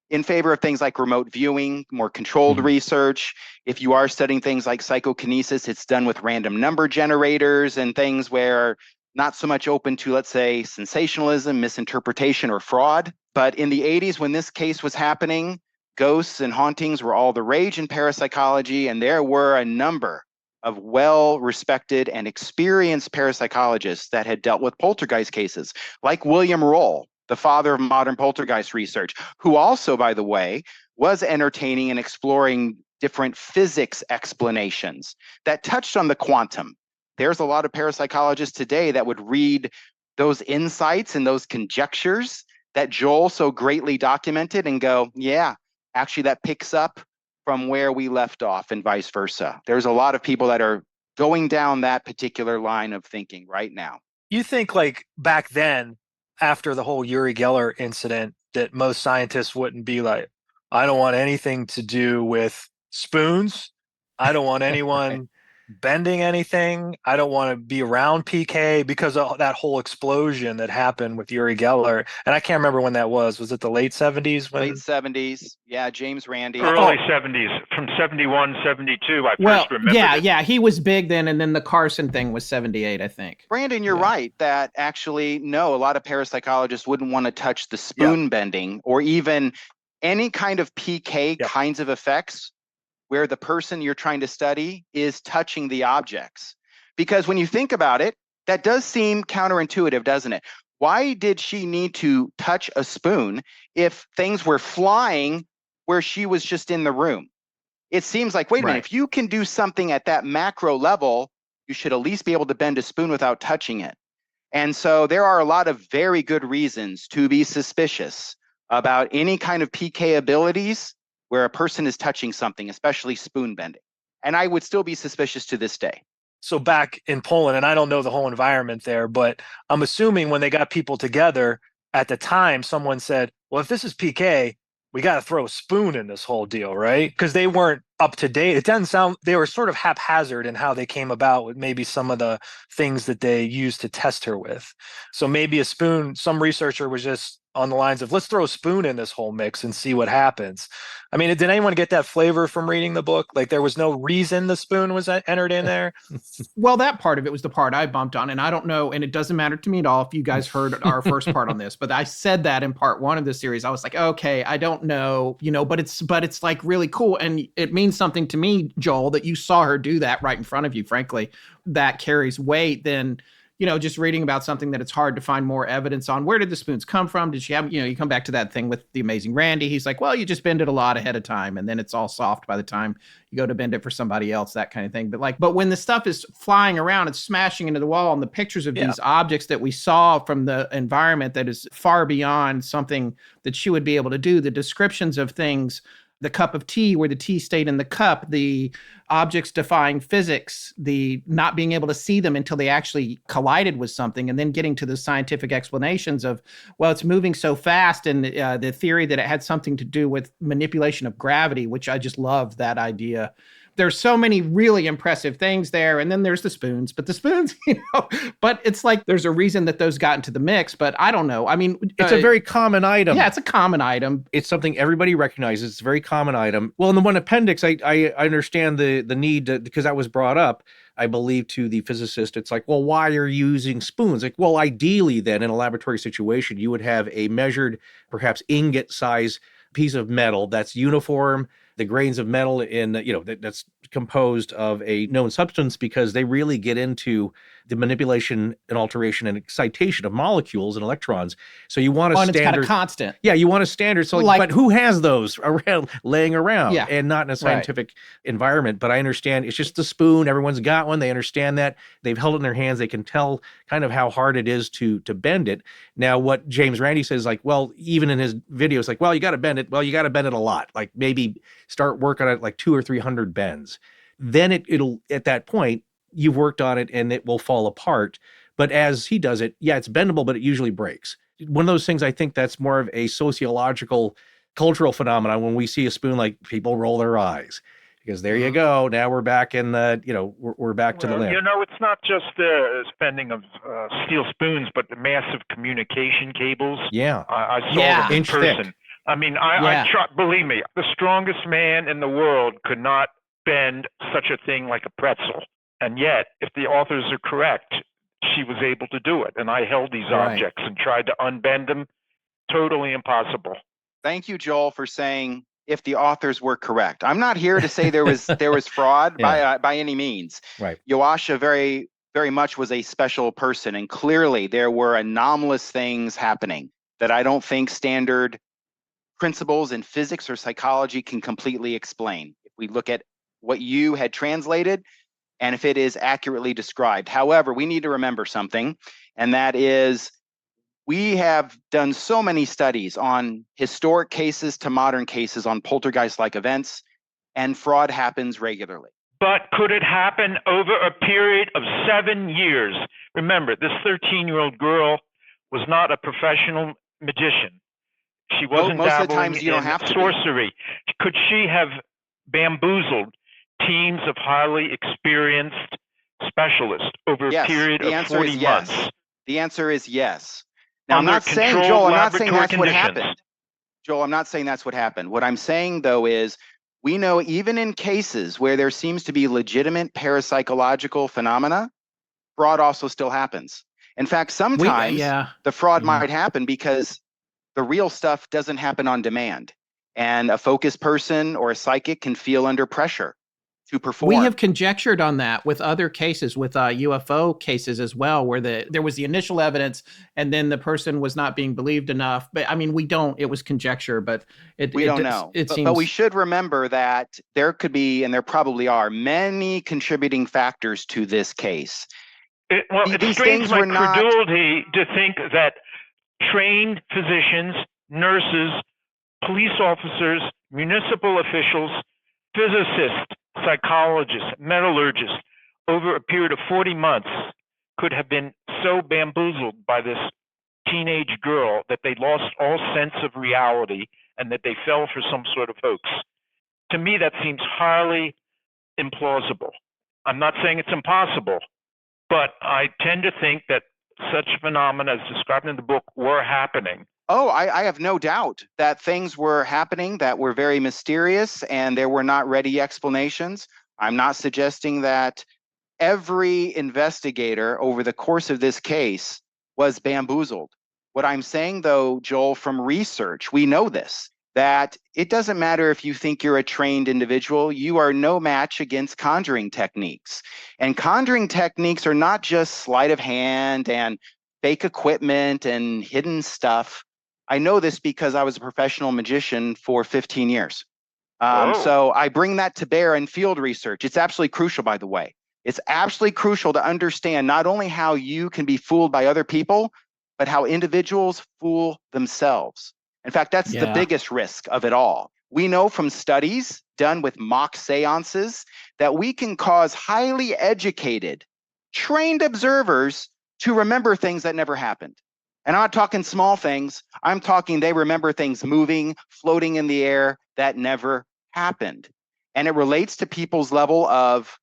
in favor of things like remote viewing, more controlled research. If you are studying things like psychokinesis, it's done with random number generators and things where not so much open to, let's say, sensationalism, misinterpretation, or fraud. But in the 80s, when this case was happening, ghosts and hauntings were all the rage in parapsychology, and there were a number of well-respected and experienced parapsychologists that had dealt with poltergeist cases, like William Roll, the father of modern poltergeist research, who also, by the way, was entertaining and exploring different physics explanations that touched on the quantum. There's a lot of parapsychologists today that would read those insights and those conjectures that Joel so greatly documented and go, yeah, actually that picks up from where we left off and vice versa. There's a lot of people that are going down that particular line of thinking right now. You think like back then, after the whole Uri Geller incident, that most scientists wouldn't be like, I don't want anything to do with spoons. I don't want anyone bending anything. I don't want to be around PK because of that whole explosion that happened with Uri Geller. And I can't remember when that was. Was it the late 70s? Late 70s. Yeah, James Randi. Early 70s. From 71, 72, I first remember it. Yeah, he was big then, and then the Carson thing was 78, I think. Brandon, you're right that actually, no, a lot of parapsychologists wouldn't want to touch the spoon bending or even any kind of PK kinds of effects where the person you're trying to study is touching the objects. Because when you think about it, that does seem counterintuitive, doesn't it? Why did she need to touch a spoon if things were flying where she was just in the room? It seems like, wait a minute, if you can do something at that macro level, you should at least be able to bend a spoon without touching it. And so there are a lot of very good reasons to be suspicious about any kind of PK abilities where a person is touching something, especially spoon bending. And I would still be suspicious to this day. So back in Poland, and I don't know the whole environment there, but I'm assuming when they got people together at the time, someone said, well, if this is PK, we got to throw a spoon in this whole deal, right? Because they weren't up to date. It doesn't sound, they were sort of haphazard in how they came about with maybe some of the things that they used to test her with. So maybe a spoon, some researcher was just on the lines of, let's throw a spoon in this whole mix and see what happens. I mean, did anyone get that flavor from reading the book? Like there was no reason the spoon was entered in there? Well, that part of it was the part I bumped on, and I don't know, and it doesn't matter to me at all if you guys heard our first part on this, but I said that in part one of the series. I was like, okay, I don't know, but it's like really cool, and it means something to me, Joel, that you saw her do that right in front of you. Frankly, that carries weight than just reading about something that it's hard to find more evidence on. Where did the spoons come from? Did she have, you come back to that thing with the amazing Randy. He's like, well, you just bend it a lot ahead of time, and then it's all soft by the time you go to bend it for somebody else, that kind of thing. But when the stuff is flying around, it's smashing into the wall, and the pictures of these objects that we saw from the environment that is far beyond something that she would be able to do, the descriptions of things the cup of tea where the tea stayed in the cup, the objects defying physics, the not being able to see them until they actually collided with something, and then getting to the scientific explanations of, well, it's moving so fast, and the theory that it had something to do with manipulation of gravity, which I just love that idea. There's so many really impressive things there. And then there's the spoons, but the spoons, but it's like there's a reason that those got into the mix, but I don't know. I mean, it's a very common item. Yeah, it's a common item. It's something everybody recognizes. It's a very common item. Well, in the one appendix, I understand the need because that was brought up, I believe, to the physicist. It's like, well, why are you using spoons? Like, well, ideally then in a laboratory situation, you would have a measured, perhaps ingot size piece of metal that's uniform. The grains of metal in, that's composed of a known substance, because they really get into the manipulation and alteration and excitation of molecules and electrons. So you want a standard. It's kind of constant. Yeah, you want a standard. So, but who has those around, laying around, and not in a scientific environment? But I understand it's just the spoon. Everyone's got one. They understand that. They've held it in their hands. They can tell kind of how hard it is to bend it. Now, what James Randi says, like, well, even in his videos, like, well, you got to bend it. Well, you got to bend it a lot. Like maybe start work on it like 200 or 300 bends. Then it'll at that point, you've worked on it and it will fall apart. But as he does it, yeah, it's bendable, but it usually breaks. One of those things, I think that's more of a sociological, cultural phenomenon. When we see a spoon, like, people roll their eyes because there you go. Now we're back in the, we're back to the limb. It's not just the spending of steel spoons, but the massive communication cables. Yeah. I saw them in person. Thick. I mean, I believe me, the strongest man in the world could not bend such a thing like a pretzel. And yet, if the authors are correct, she was able to do it. And I held these objects and tried to unbend them. Totally impossible. Thank you, Joel, for saying if the authors were correct. I'm not here to say there was fraud by any means. Right. Joasia very, very much was a special person, and clearly there were anomalous things happening that I don't think standard principles in physics or psychology can completely explain. If we look at what you had translated, and if it is accurately described. However, we need to remember something, and that is we have done so many studies on historic cases to modern cases on poltergeist-like events, and fraud happens regularly. But could it happen over a period of 7 years? Remember, this 13-year-old girl was not a professional magician. She wasn't most of the dabbling times you don't have to sorcery. Could she have bamboozled teams of highly experienced specialists over a period of 40 months? The answer is yes. Now, I'm not saying, Joel, I'm not saying that's what happened. Joel, I'm not saying that's what happened. What I'm saying, though, is we know even in cases where there seems to be legitimate parapsychological phenomena, fraud also still happens. In fact, sometimes the fraud might happen because the real stuff doesn't happen on demand. And a focused person or a psychic can feel under pressure to perform. We have conjectured on that with other cases, with UFO cases as well, where there was the initial evidence and then the person was not being believed enough. But I mean, it was conjecture, but we don't know. But we should remember that there could be, and there probably are, many contributing factors to this case. It strains my credulity to think that trained physicians, nurses, police officers, municipal officials, physicists, psychologists, metallurgists, over a period of 40 months could have been so bamboozled by this teenage girl that they lost all sense of reality and that they fell for some sort of hoax. To me, that seems highly implausible. I'm not saying it's impossible, but I tend to think that such phenomena as described in the book were happening. Oh, I have no doubt that things were happening that were very mysterious and there were not ready explanations. I'm not suggesting that every investigator over the course of this case was bamboozled. What I'm saying, though, Joel, from research, we know this, that it doesn't matter if you think you're a trained individual, you are no match against conjuring techniques. And conjuring techniques are not just sleight of hand and fake equipment and hidden stuff. I know this because I was a professional magician for 15 years. So I bring that to bear in field research. It's absolutely crucial, by the way. It's absolutely crucial to understand not only how you can be fooled by other people, but how individuals fool themselves. In fact, that's the biggest risk of it all. We know from studies done with mock seances that we can cause highly educated, trained observers to remember things that never happened. And I'm not talking small things. I'm talking they remember things moving, floating in the air that never happened. And it relates to people's level of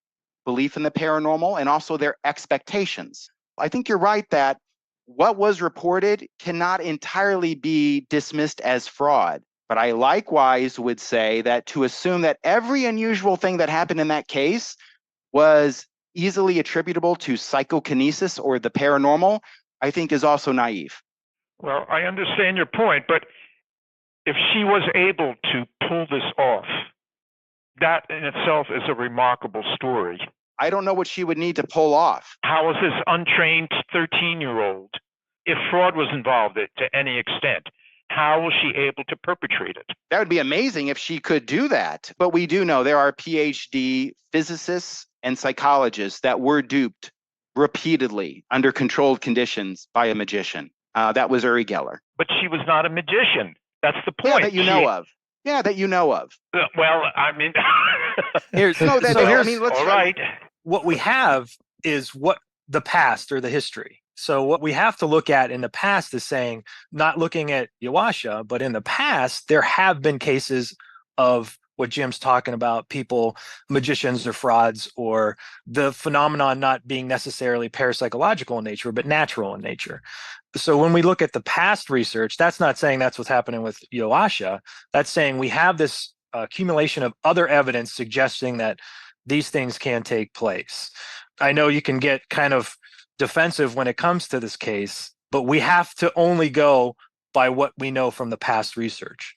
belief in the paranormal and also their expectations. I think you're right that what was reported cannot entirely be dismissed as fraud. But I likewise would say that to assume that every unusual thing that happened in that case was easily attributable to psychokinesis or the paranormal, I think is also naive. Well, I understand your point, but if she was able to pull this off, that in itself is a remarkable story. I don't know what she would need to pull off. How is this untrained 13-year-old, if fraud was involved to any extent, how was she able to perpetrate it? That would be amazing if she could do that. But we do know there are Ph.D. physicists and psychologists that were duped repeatedly under controlled conditions by a magician. That was Uri Geller. But she was not a magician. That's the point. Yeah, that you know of. Yeah, that you know of. Well, I mean... Here's all right. What we have is what the past or the history. So what we have to look at in the past is saying, not looking at Joasia, but in the past, there have been cases of what Jim's talking about, people, magicians or frauds, or the phenomenon not being necessarily parapsychological in nature, but natural in nature. So when we look at the past research, that's not saying that's what's happening with Joasia. That's saying we have this accumulation of other evidence suggesting that these things can take place. I know you can get kind of defensive when it comes to this case, but we have to only go by what we know from the past research.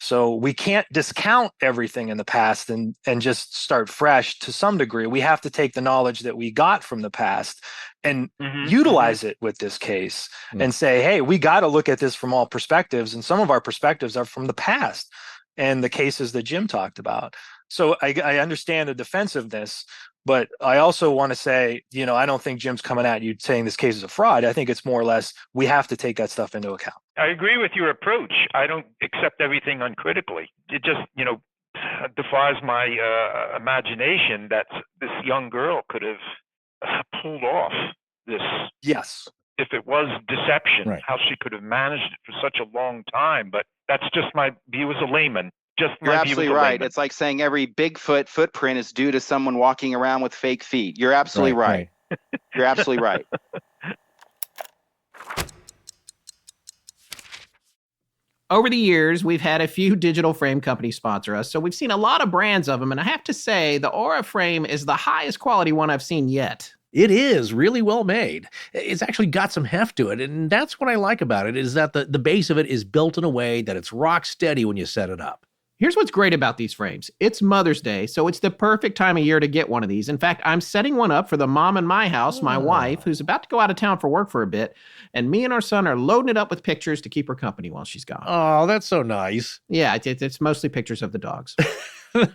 So we can't discount everything in the past and just start fresh to some degree. We have to take the knowledge that we got from the past and utilize it with this case and say, hey, we got to look at this from all perspectives. And some of our perspectives are from the past and the cases that Jim talked about. So I understand the defensiveness, but I also want to say, I don't think Jim's coming at you saying this case is a fraud. I think it's more or less we have to take that stuff into account. I agree with your approach. I don't accept everything uncritically. It just, defies my imagination that this young girl could have pulled off this. Yes. If it was deception, Right. how she could have managed it for such a long time. But that's just my view as a layman. You're absolutely right. It's like saying every Bigfoot footprint is due to someone walking around with fake feet. You're absolutely right. You're absolutely right. Over the years, we've had a few digital frame companies sponsor us, so we've seen a lot of brands of them, and I have to say, the Aura frame is the highest quality one I've seen yet. It is really well made. It's actually got some heft to it, and that's what I like about it, is that the base of it is built in a way that it's rock steady when you set it up. Here's what's great about these frames. It's Mother's Day, so it's the perfect time of year to get one of these. In fact, I'm setting one up for the mom in my house, my wife, who's about to go out of town for work for a bit, and me and our son are loading it up with pictures to keep her company while she's gone. Oh, that's so nice. Yeah, it's mostly pictures of the dogs.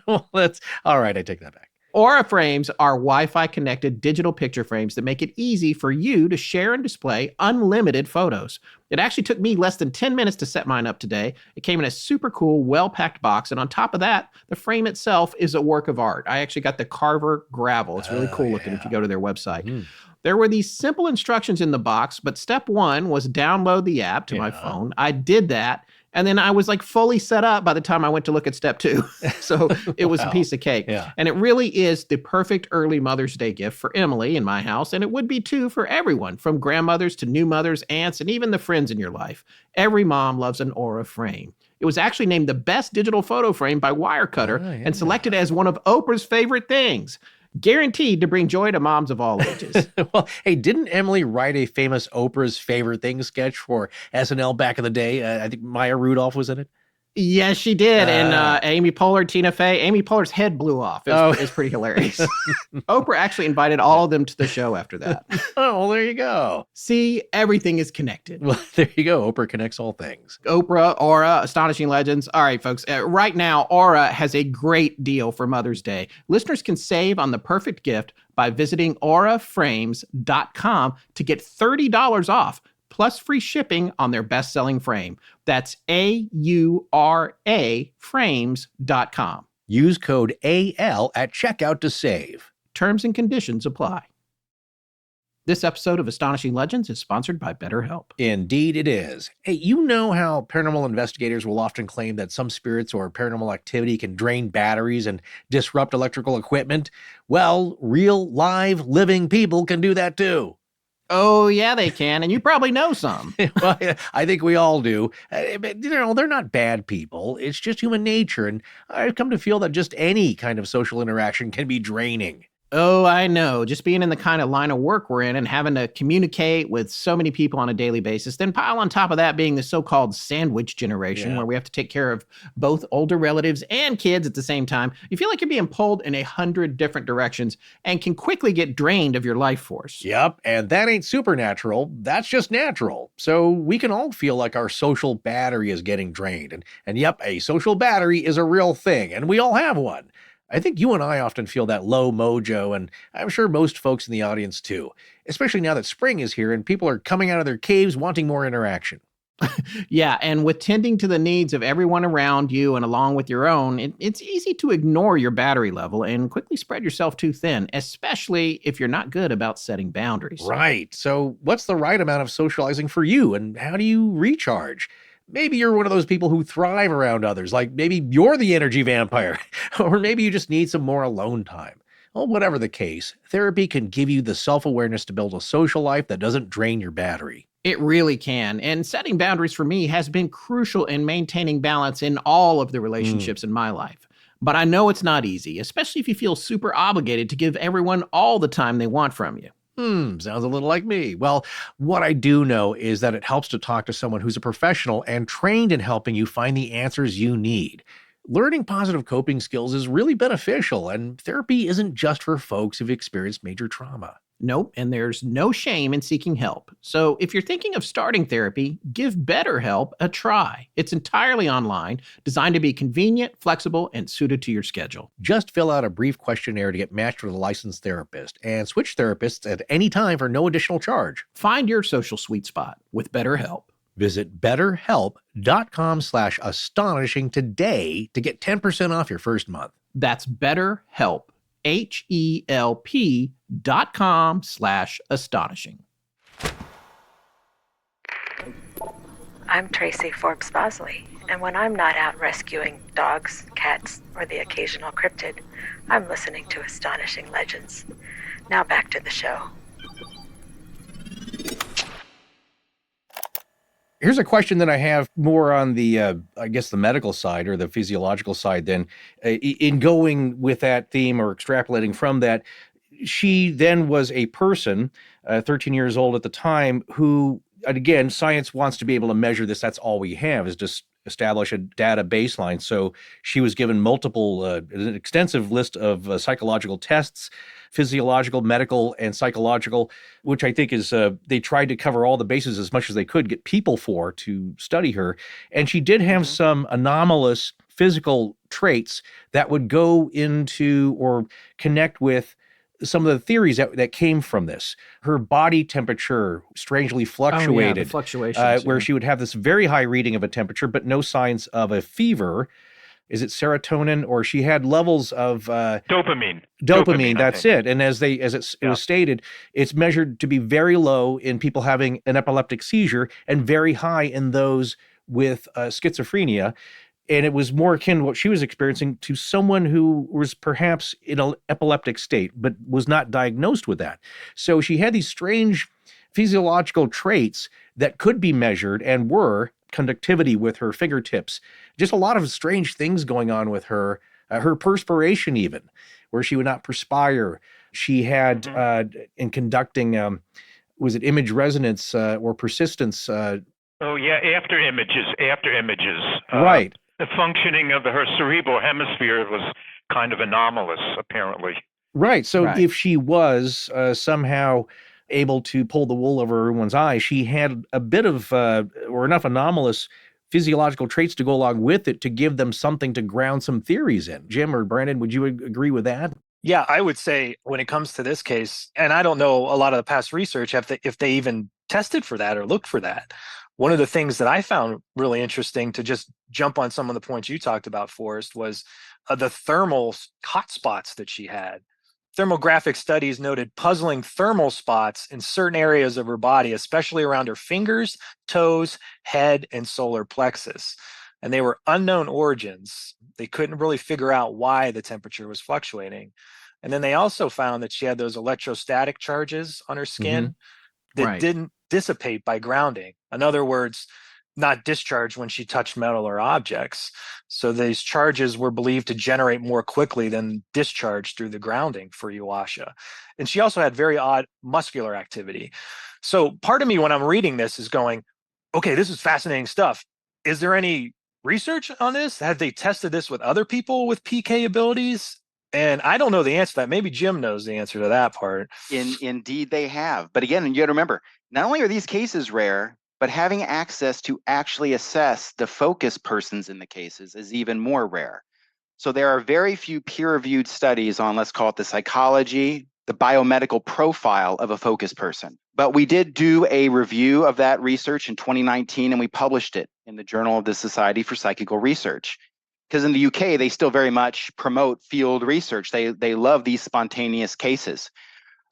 Well, that's all right. I take that back. Aura frames are Wi-Fi connected digital picture frames that make it easy for you to share and display unlimited photos. It actually took me less than 10 minutes to set mine up today. It came in a super cool, well-packed box, and on top of that, the frame itself is a work of art. I actually got the Carver Gravel. It's really cool looking if you go to their website. There were these simple instructions in the box, but step one was download the app to my phone. I did that. And then I was like fully set up by the time I went to look at step two. So it was a piece of cake. Yeah. And it really is the perfect early Mother's Day gift for Emily in my house. And it would be too for everyone, from grandmothers to new mothers, aunts, and even the friends in your life. Every mom loves an Aura frame. It was actually named the best digital photo frame by Wirecutter and selected as one of Oprah's favorite things. Guaranteed to bring joy to moms of all ages. Well, hey, didn't Emily write a famous Oprah's favorite thing sketch for SNL back in the day? I think Maya Rudolph was in it. Yes, she did. And Amy Poehler, Tina Fey. Amy Poehler's head blew off. It's pretty hilarious. Oprah actually invited all of them to the show after that. Oh, well, there you go. See, everything is connected. Well, there you go. Oprah connects all things. Oprah, Aura, Astonishing Legends. All right, folks. Right now, Aura has a great deal for Mother's Day. Listeners can save on the perfect gift by visiting auraframes.com to get $30 off. plus free shipping on their best-selling frame. That's AURA frames.com. Use code AL at checkout to save. Terms and conditions apply. This episode of Astonishing Legends is sponsored by BetterHelp. Indeed it is. Hey, you know how paranormal investigators will often claim that some spirits or paranormal activity can drain batteries and disrupt electrical equipment? Well, real, live, living people can do that too. Oh, yeah, they can, and you probably know some. Well, I think we all do. But, they're not bad people. It's just human nature, and I've come to feel that just any kind of social interaction can be draining. Oh, I know. Just being in the kind of line of work we're in and having to communicate with so many people on a daily basis, then pile on top of that being the so-called sandwich generation, where we have to take care of both older relatives and kids at the same time. You feel like you're being pulled in 100 different directions and can quickly get drained of your life force. Yep, and that ain't supernatural. That's just natural. So we can all feel like our social battery is getting drained. And yep, a social battery is a real thing, and we all have one. I think you and I often feel that low mojo, and I'm sure most folks in the audience too, especially now that spring is here and people are coming out of their caves wanting more interaction. Yeah, and with tending to the needs of everyone around you and along with your own, it's easy to ignore your battery level and quickly spread yourself too thin, especially if you're not good about setting boundaries. Right. So what's the right amount of socializing for you, and how do you recharge? Maybe you're one of those people who thrive around others, like maybe you're the energy vampire, or maybe you just need some more alone time. Well, whatever the case, therapy can give you the self-awareness to build a social life that doesn't drain your battery. It really can. And setting boundaries for me has been crucial in maintaining balance in all of the relationships in my life. But I know it's not easy, especially if you feel super obligated to give everyone all the time they want from you. Sounds a little like me. Well, what I do know is that it helps to talk to someone who's a professional and trained in helping you find the answers you need. Learning positive coping skills is really beneficial, and therapy isn't just for folks who've experienced major trauma. Nope, and there's no shame in seeking help. So if you're thinking of starting therapy, give BetterHelp a try. It's entirely online, designed to be convenient, flexible, and suited to your schedule. Just fill out a brief questionnaire to get matched with a licensed therapist, and switch therapists at any time for no additional charge. Find your social sweet spot with BetterHelp. Visit betterhelp.com/astonishing today to get 10% off your first month. That's BetterHelp, HELP.com/astonishing. I'm Tracy Forbes Bosley, and when I'm not out rescuing dogs, cats, or the occasional cryptid, I'm listening to Astonishing Legends. Now back to the show. Here's a question that I have more on the, I guess, the medical side or the physiological side then. In going with that theme or extrapolating from that, she then was a person, 13 years old at the time, who, again, science wants to be able to measure this. That's all we have is just establish a data baseline. So she was given multiple, an extensive list of psychological tests, physiological, medical, and psychological, which I think is, they tried to cover all the bases as much as they could, get people for to study her. And she did have some anomalous physical traits that would go into or connect with some of the theories that came from this. Her body temperature strangely fluctuated. The fluctuations. Where she would have this very high reading of a temperature, but no signs of a fever. Is it serotonin? Or she had levels of Dopamine. That's it. And it was stated, it's measured to be very low in people having an epileptic seizure and very high in those with schizophrenia. And it was more akin to what she was experiencing to someone who was perhaps in an epileptic state, but was not diagnosed with that. So she had these strange physiological traits that could be measured and were conductivity with her fingertips. Just a lot of strange things going on with her, her perspiration even, where she would not perspire. She had, in conducting, was it image resonance or persistence? Oh, yeah, after images. Right. The functioning of her cerebral hemisphere was kind of anomalous, apparently. Right. So if she was somehow able to pull the wool over everyone's eyes, she had a bit of, or enough anomalous physiological traits to go along with it to give them something to ground some theories in. Jim or Brandon, would you agree with that? Yeah, I would say when it comes to this case, and I don't know a lot of the past research if they even tested for that or looked for that. One of the things that I found really interesting, to just jump on some of the points you talked about, Forrest, was the thermal hotspots that she had. Thermographic studies noted puzzling thermal spots in certain areas of her body, especially around her fingers, toes, head, and solar plexus. And they were unknown origins. They couldn't really figure out why the temperature was fluctuating. And then they also found that she had those electrostatic charges on her skin that didn't dissipate by grounding. In other words, not discharge when she touched metal or objects. So these charges were believed to generate more quickly than discharge through the grounding for Joasia. And she also had very odd muscular activity. So part of me, when I'm reading this, is going, okay, this is fascinating stuff. Is there any research on this? Have they tested this with other people with PK abilities? And I don't know the answer to that. Maybe Jim knows the answer to that part. Indeed, they have. But again, you got to remember, not only are these cases rare, but having access to actually assess the focus persons in the cases is even more rare. So there are very few peer-reviewed studies on, let's call it the psychology, the biomedical profile of a focus person. But we did do a review of that research in 2019, and we published it in the Journal of the Society for Psychical Research. Because in the UK, they still very much promote field research. They love these spontaneous cases.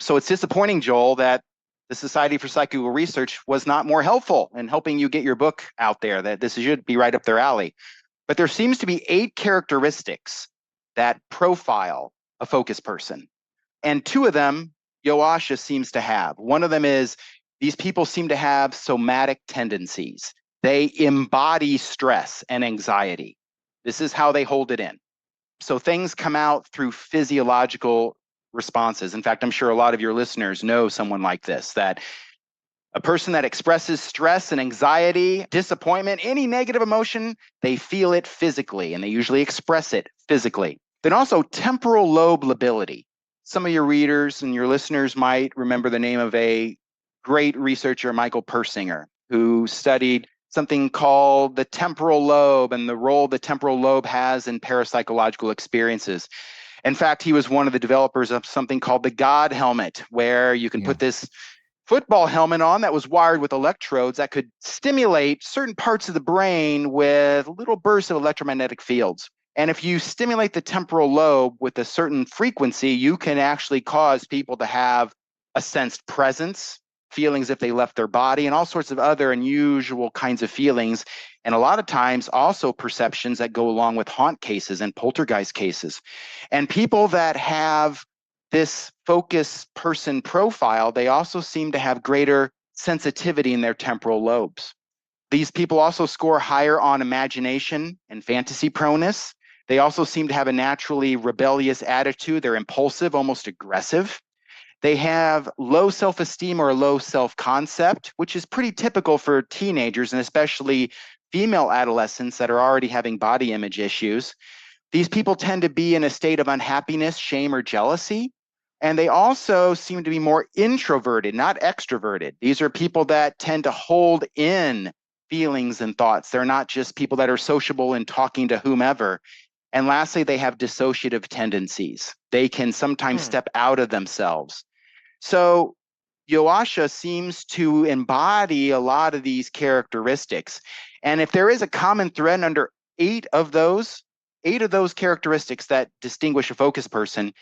So it's disappointing, Joel, that the Society for Psychical Research was not more helpful in helping you get your book out there, that this should be right up their alley. But there seems to be 8 characteristics that profile a focus person. And 2 of them, Joasia seems to have. One of them is these people seem to have somatic tendencies. They embody stress and anxiety. This is how they hold it in. So things come out through physiological responses. In fact, I'm sure a lot of your listeners know someone like this, that a person that expresses stress and anxiety, disappointment, any negative emotion, they feel it physically, and they usually express it physically. Then also temporal lobe lability. Some of your readers and your listeners might remember the name of a great researcher, Michael Persinger, who studied something called the temporal lobe and the role the temporal lobe has in parapsychological experiences. In fact, he was one of the developers of something called the God helmet, where you can put this football helmet on that was wired with electrodes that could stimulate certain parts of the brain with little bursts of electromagnetic fields. And if you stimulate the temporal lobe with a certain frequency, you can actually cause people to have a sensed presence, feelings if they left their body, and all sorts of other unusual kinds of feelings. And a lot of times also perceptions that go along with haunt cases and poltergeist cases. And people that have this focus person profile, they also seem to have greater sensitivity in their temporal lobes. These people also score higher on imagination and fantasy proneness. They also seem to have a naturally rebellious attitude. They're impulsive, almost aggressive. They have low self-esteem or a low self-concept, which is pretty typical for teenagers and especially female adolescents that are already having body image issues. These people tend to be in a state of unhappiness, shame, or jealousy. And they also seem to be more introverted, not extroverted. These are people that tend to hold in feelings and thoughts. They're not just people that are sociable and talking to whomever. And lastly, they have dissociative tendencies. They can sometimes step out of themselves. So Joasia seems to embody a lot of these characteristics. And if there is a common thread under 8 of those characteristics that distinguish a focus person,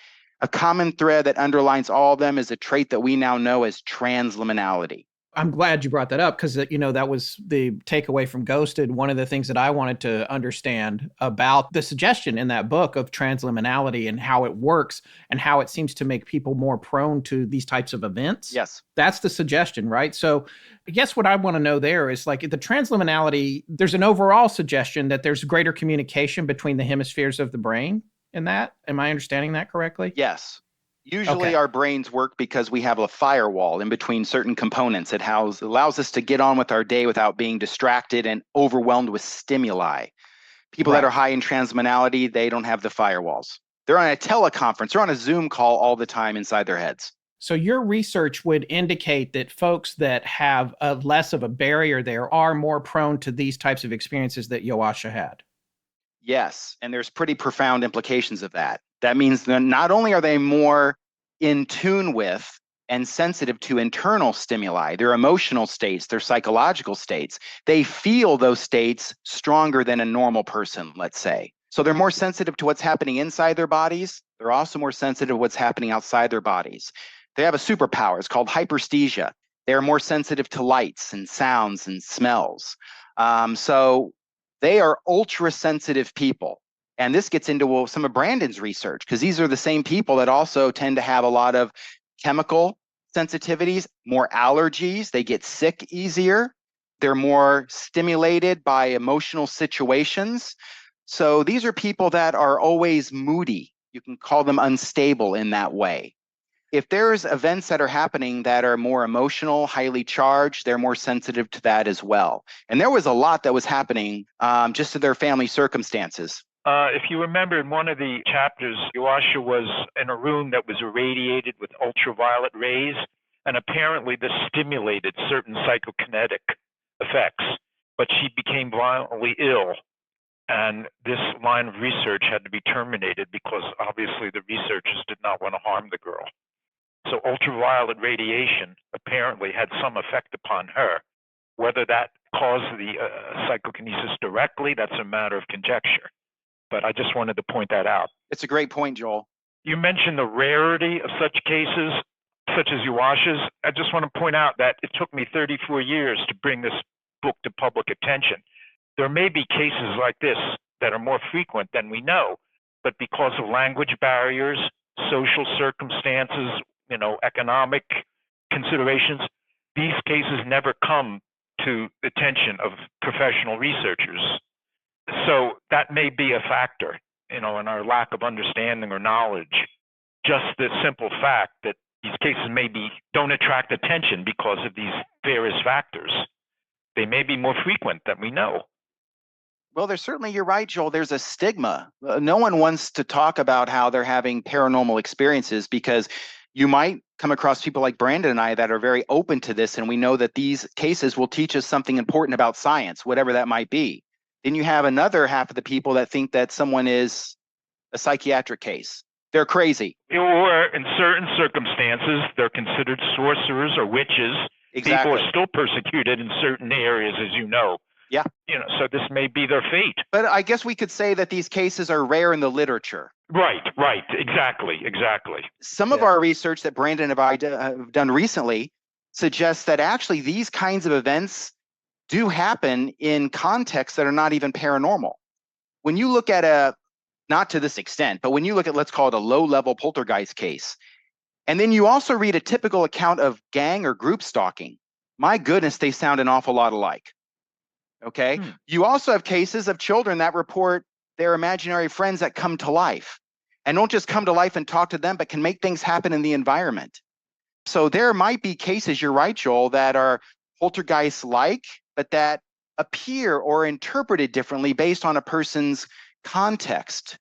a common thread that underlines all of them is a trait that we now know as transliminality. I'm glad you brought that up because, that was the takeaway from Ghosted. One of the things that I wanted to understand about the suggestion in that book of transliminality and how it works and how it seems to make people more prone to these types of events. Yes. That's the suggestion, right? So I guess what I want to know there is the transliminality, there's an overall suggestion that there's greater communication between the hemispheres of the brain in that. Am I understanding that correctly? Yes. Usually our brains work because we have a firewall in between certain components. It allows us to get on with our day without being distracted and overwhelmed with stimuli. People that are high in transliminality, they don't have the firewalls. They're on a teleconference. They're on a Zoom call all the time inside their heads. So your research would indicate that folks that have less of a barrier there are more prone to these types of experiences that Joasia had. Yes, and there's pretty profound implications of that. That means that not only are they more in tune with and sensitive to internal stimuli, their emotional states, their psychological states. They feel those states stronger than a normal person, let's say. So they're more sensitive to what's happening inside their bodies. They're also more sensitive to what's happening outside their bodies. They have a superpower. It's called hyperesthesia. They're more sensitive to lights and sounds and smells. So they are ultra sensitive people. And this gets into some of Brandon's research, because these are the same people that also tend to have a lot of chemical sensitivities, more allergies. They get sick easier. They're more stimulated by emotional situations. So these are people that are always moody. You can call them unstable in that way. If there's events that are happening that are more emotional, highly charged, they're more sensitive to that as well. And there was a lot that was happening just to their family circumstances. If you remember in one of the chapters, Joasia was in a room that was irradiated with ultraviolet rays, and apparently this stimulated certain psychokinetic effects, but she became violently ill. And this line of research had to be terminated because obviously the researchers did not want to harm the girl. So ultraviolet radiation apparently had some effect upon her. Whether that caused the psychokinesis directly, that's a matter of conjecture. But I just wanted to point that out. It's a great point, Joel. You mentioned the rarity of such cases, such as Joasia's. I just want to point out that it took me 34 years to bring this book to public attention. There may be cases like this that are more frequent than we know, but because of language barriers, social circumstances, economic considerations, these cases never come to the attention of professional researchers. So that may be a factor, in our lack of understanding or knowledge. Just the simple fact that these cases don't attract attention because of these various factors. They may be more frequent than we know. Well, you're right, Joel. There's a stigma. No one wants to talk about how they're having paranormal experiences, because you might come across people like Brandon and I that are very open to this, and we know that these cases will teach us something important about science, whatever that might be. Then you have another half of the people that think that someone is a psychiatric case. They're crazy. Or in certain circumstances, they're considered sorcerers or witches. Exactly. People are still persecuted in certain areas, as you know. Yeah. So this may be their fate. But I guess we could say that these cases are rare in the literature. Right. Exactly. Some of our research that Brandon and I have done recently suggests that actually these kinds of events do happen in contexts that are not even paranormal. When you look at not to this extent, but when you look at, let's call it a low-level poltergeist case, and then you also read a typical account of gang or group stalking, my goodness, they sound an awful lot alike. Okay? You also have cases of children that report their imaginary friends that come to life, and don't just come to life and talk to them, but can make things happen in the environment. So there might be cases, you're right, Joel, that are poltergeist-like, but that appear or interpreted differently based on a person's context.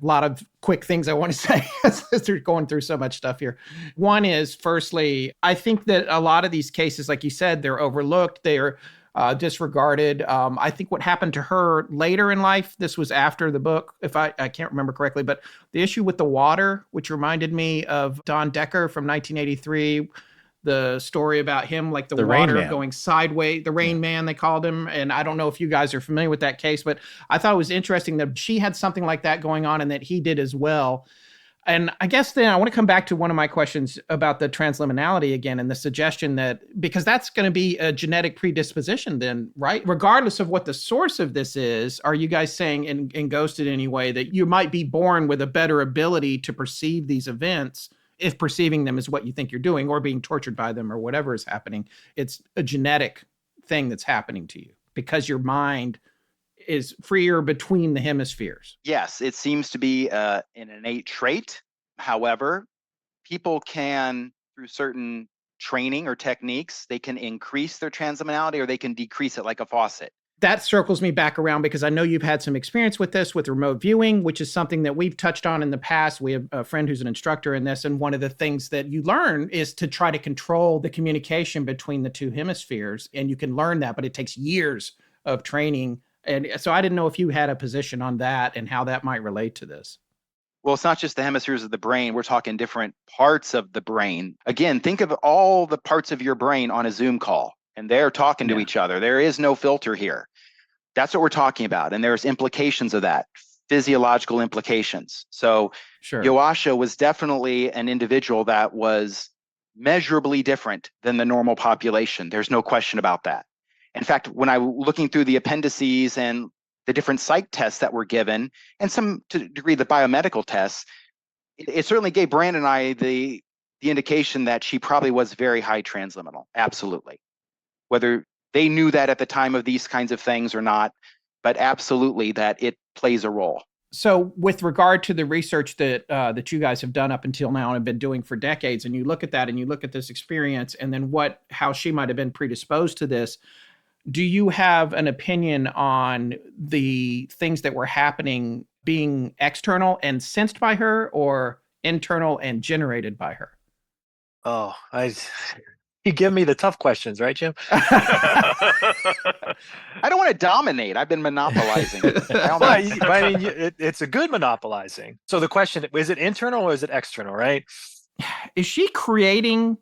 A lot of quick things I want to say as they're going through so much stuff here. One is, firstly, I think that a lot of these cases, like you said, they're overlooked. They're disregarded. I think what happened to her later in life, this was after the book, if I can't remember correctly, but the issue with the water, which reminded me of Don Decker from 1983, the story about him, like the water going sideways, the Rain Man, they called him. And I don't know if you guys are familiar with that case, but I thought it was interesting that she had something like that going on and that he did as well. And I guess then I want to come back to one of my questions about the transliminality again, and the suggestion that, because that's going to be a genetic predisposition then, right? Regardless of what the source of this is, are you guys saying in Ghosted anyway, that you might be born with a better ability to perceive these events, if perceiving them is what you think you're doing, or being tortured by them, or whatever is happening? It's a genetic thing that's happening to you because your mind is freer between the hemispheres. Yes, it seems to be an innate trait. However, people can, through certain training or techniques, they can increase their transliminality or they can decrease it like a faucet. That circles me back around because I know you've had some experience with this, with remote viewing, which is something that we've touched on in the past. We have a friend who's an instructor in this, and one of the things that you learn is to try to control the communication between the two hemispheres. And you can learn that, but it takes years of training. And so I didn't know if you had a position on that and how that might relate to this. Well, it's not just the hemispheres of the brain. We're talking different parts of the brain. Again, think of all the parts of your brain on a Zoom call, and they're talking to each other. There is no filter here. That's what we're talking about. And there's implications of that, physiological implications. So Sure. Joasia was definitely an individual that was measurably different than the normal population. There's no question about that. In fact, when I was looking through the appendices and the different psych tests that were given, and some to a degree the biomedical tests, it certainly gave Brandon and I the indication that she probably was very high transliminal. Absolutely. Whether they knew that at the time of these kinds of things or not, but absolutely that it plays a role. So with regard to the research that that you guys have done up until now and have been doing for decades, and you look at that and you look at this experience and then how she might have been predisposed to this, do you have an opinion on the things that were happening being external and sensed by her or internal and generated by her? Oh, you give me the tough questions, right, Jim? I don't want to dominate. I've been monopolizing. It's a good monopolizing. So the question, is it internal or is it external, right? Is she creating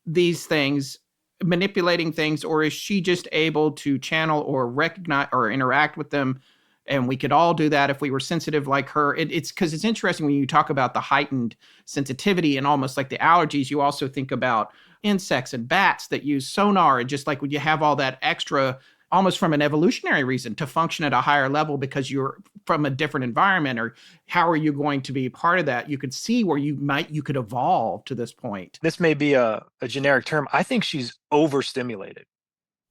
these things, manipulating things, or is she just able to channel or recognize or interact with them? And we could all do that if we were sensitive like her. It's because it's interesting when you talk about the heightened sensitivity and almost like the allergies, you also think about insects and bats that use sonar, and just like when you have all that extra, almost from an evolutionary reason, to function at a higher level because you're from a different environment, or how are you going to be part of that? You could see where you could evolve to this point. This may be a generic term. I think she's overstimulated.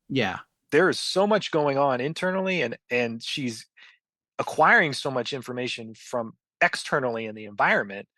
Yeah. There is so much going on internally, and she's acquiring so much information from externally in the environment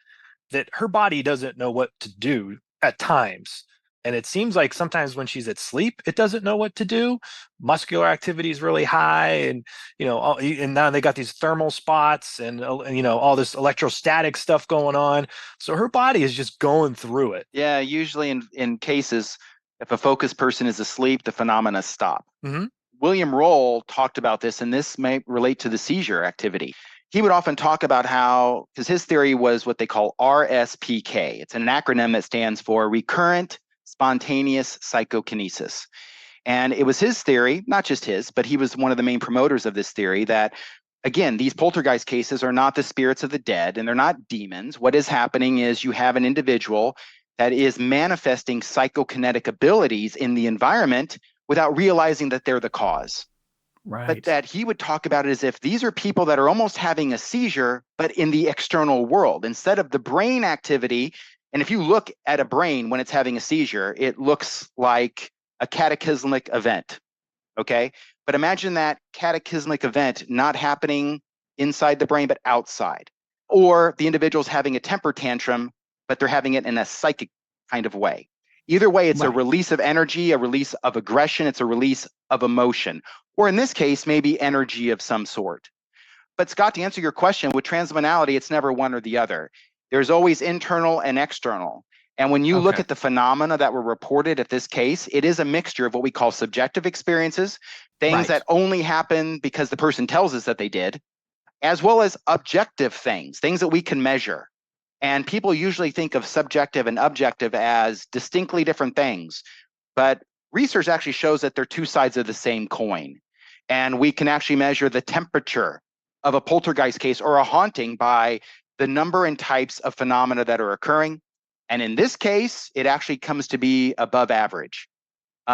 that her body doesn't know what to do at times. And it seems like sometimes when she's at sleep, it doesn't know what to do. Muscular activity is really high, and and now they got these thermal spots and all this electrostatic stuff going on. So her body is just going through it. Yeah, usually in cases, if a focused person is asleep, the phenomena stop. Mm-hmm. William Roll talked about this, and this may relate to the seizure activity. He would often talk about how, because his theory was what they call RSPK. It's an acronym that stands for recurrent spontaneous psychokinesis. And it was his theory, not just his, but he was one of the main promoters of this theory, that, again, these poltergeist cases are not the spirits of the dead, and they're not demons. What is happening is you have an individual that is manifesting psychokinetic abilities in the environment without realizing that they're the cause. Right. But that he would talk about it as if these are people that are almost having a seizure, but in the external world. Instead of the brain activity, and if you look at a brain when it's having a seizure, it looks like a cataclysmic event, okay? But imagine that cataclysmic event not happening inside the brain, but outside. Or the individual's having a temper tantrum, but they're having it in a psychic kind of way. Either way, it's a release of energy, a release of aggression, it's a release of emotion. Or in this case, maybe energy of some sort. But Scott, to answer your question, with transliminality, it's never one or the other. There's always internal and external. And when you look at the phenomena that were reported at this case, it is a mixture of what we call subjective experiences, things that only happen because the person tells us that they did, as well as objective things that we can measure. And people usually think of subjective and objective as distinctly different things. But research actually shows that they're two sides of the same coin. And we can actually measure the temperature of a poltergeist case or a haunting by the number and types of phenomena that are occurring. And in this case, it actually comes to be above average,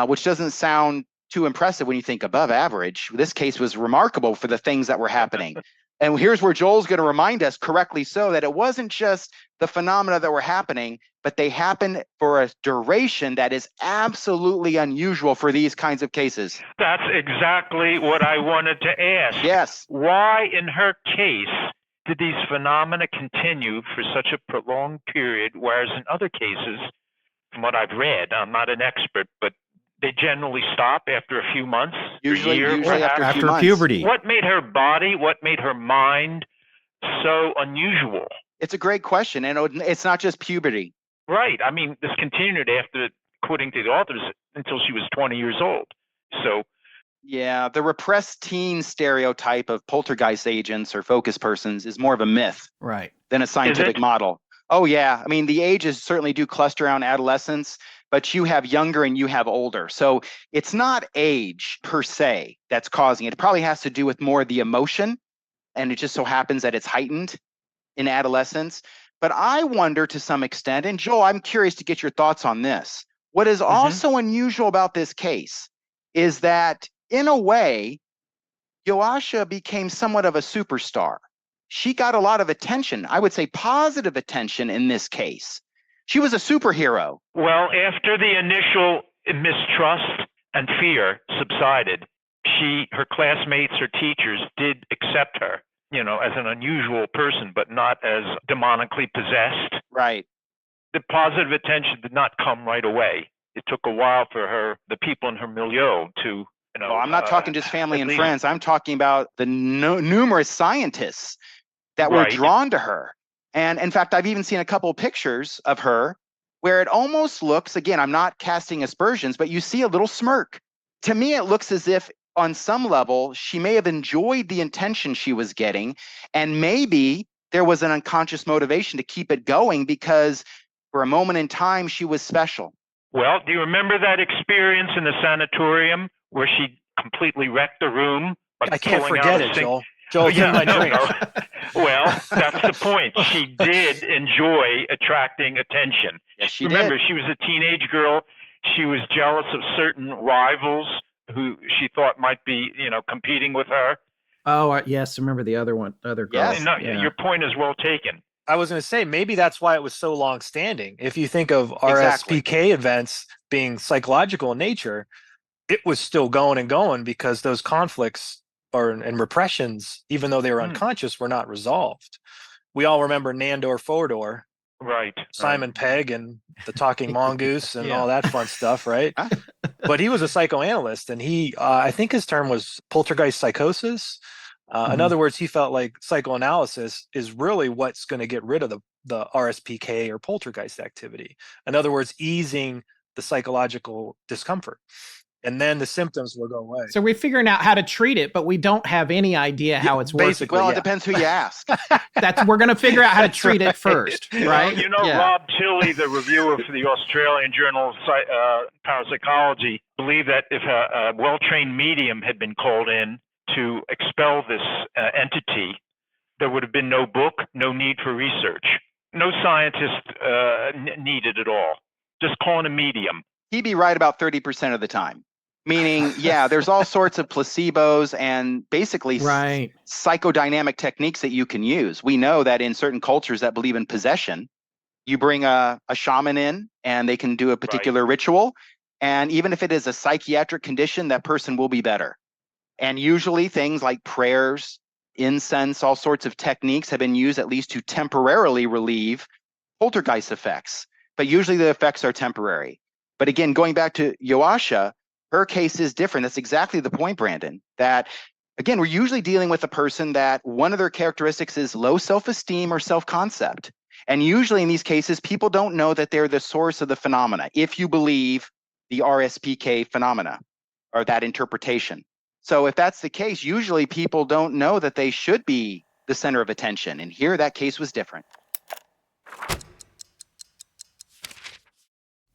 which doesn't sound too impressive when you think above average. This case was remarkable for the things that were happening. And here's where Joel's going to remind us, correctly so, that it wasn't just the phenomena that were happening, but they happened for a duration that is absolutely unusual for these kinds of cases. That's exactly what I wanted to ask. Yes. Why, in her case, did these phenomena continue for such a prolonged period, whereas in other cases, from what I've read, I'm not an expert, but they generally stop after a few months, usually after puberty. What made her body, what made her mind so unusual? It's a great question, and it's not just puberty. Right. I mean, this continued after, according to the authors, until she was 20 years old. So Yeah, the repressed teen stereotype of poltergeist agents or focus persons is more of a myth Right. than a scientific model. Oh, yeah. I mean, the ages certainly do cluster around adolescence, but you have younger and you have older. So it's not age per se that's causing it. It probably has to do with more the emotion, and it just so happens that it's heightened in adolescence. But I wonder to some extent, and Joel, I'm curious to get your thoughts on this. What is also unusual about this case is that, in a way, Joasia became somewhat of a superstar. She got a lot of attention, I would say positive attention in this case. She was a superhero. Well, after the initial mistrust and fear subsided, her classmates, her teachers did accept her, as an unusual person, but not as demonically possessed. Right. The positive attention did not come right away. It took a while for the people in her milieu to, Well, I'm not talking just family and friends. I'm talking about the numerous scientists that were drawn to her. And in fact, I've even seen a couple of pictures of her where it almost looks, again, I'm not casting aspersions, but you see a little smirk. To me, it looks as if on some level, she may have enjoyed the attention she was getting, and maybe there was an unconscious motivation to keep it going because for a moment in time, she was special. Well, do you remember that experience in the sanatorium where she completely wrecked the room? I can't forget it, Joel. Joel's in my dreams. Well, that's the point. She did enjoy attracting attention. Yes, she Remember, did. she was a teenage girl. She was jealous of certain rivals who she thought might be, competing with her. Oh, yes. Remember the other girl. Yes. No, your point is well taken. I was going to say, maybe that's why it was so long-standing. If you think of RSPK events being psychological in nature, it was still going and going because those conflicts and repressions, even though they were unconscious, were not resolved. We all remember Nandor Fodor, right? Simon Pegg and the talking mongoose and all that fun stuff, right? But he was a psychoanalyst, and he, I think his term was poltergeist psychosis. In other words, he felt like psychoanalysis is really what's going to get rid of the RSPK or poltergeist activity. In other words, easing the psychological discomfort. And then the symptoms will go away. So we're figuring out how to treat it, but we don't have any idea how it's working. Well, it depends who you ask. We're going to figure out how to treat it first, right? Rob Tilley, the reviewer for the Australian Journal of Parapsychology, believed that if a well-trained medium had been called in to expel this entity, there would have been no book, no need for research. No scientist needed at all. Just call in a medium. He'd be right about 30% of the time. Meaning, there's all sorts of placebos and basically psychodynamic techniques that you can use. We know that in certain cultures that believe in possession, you bring a shaman in and they can do a particular ritual. And even if it is a psychiatric condition, that person will be better. And usually things like prayers, incense, all sorts of techniques have been used at least to temporarily relieve poltergeist effects. But usually the effects are temporary. But again, going back to Joasia, her case is different. That's exactly the point, Brandon, that, again, we're usually dealing with a person that one of their characteristics is low self-esteem or self-concept. And usually in these cases, people don't know that they're the source of the phenomena, if you believe the RSPK phenomena or that interpretation. So if that's the case, usually people don't know that they should be the center of attention. And here that case was different.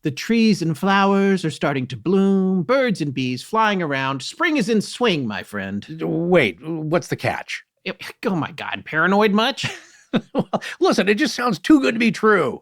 The trees and flowers are starting to bloom, birds and bees flying around. Spring is in swing, my friend. Wait, what's the catch? Oh my God, paranoid much? Listen, it just sounds too good to be true.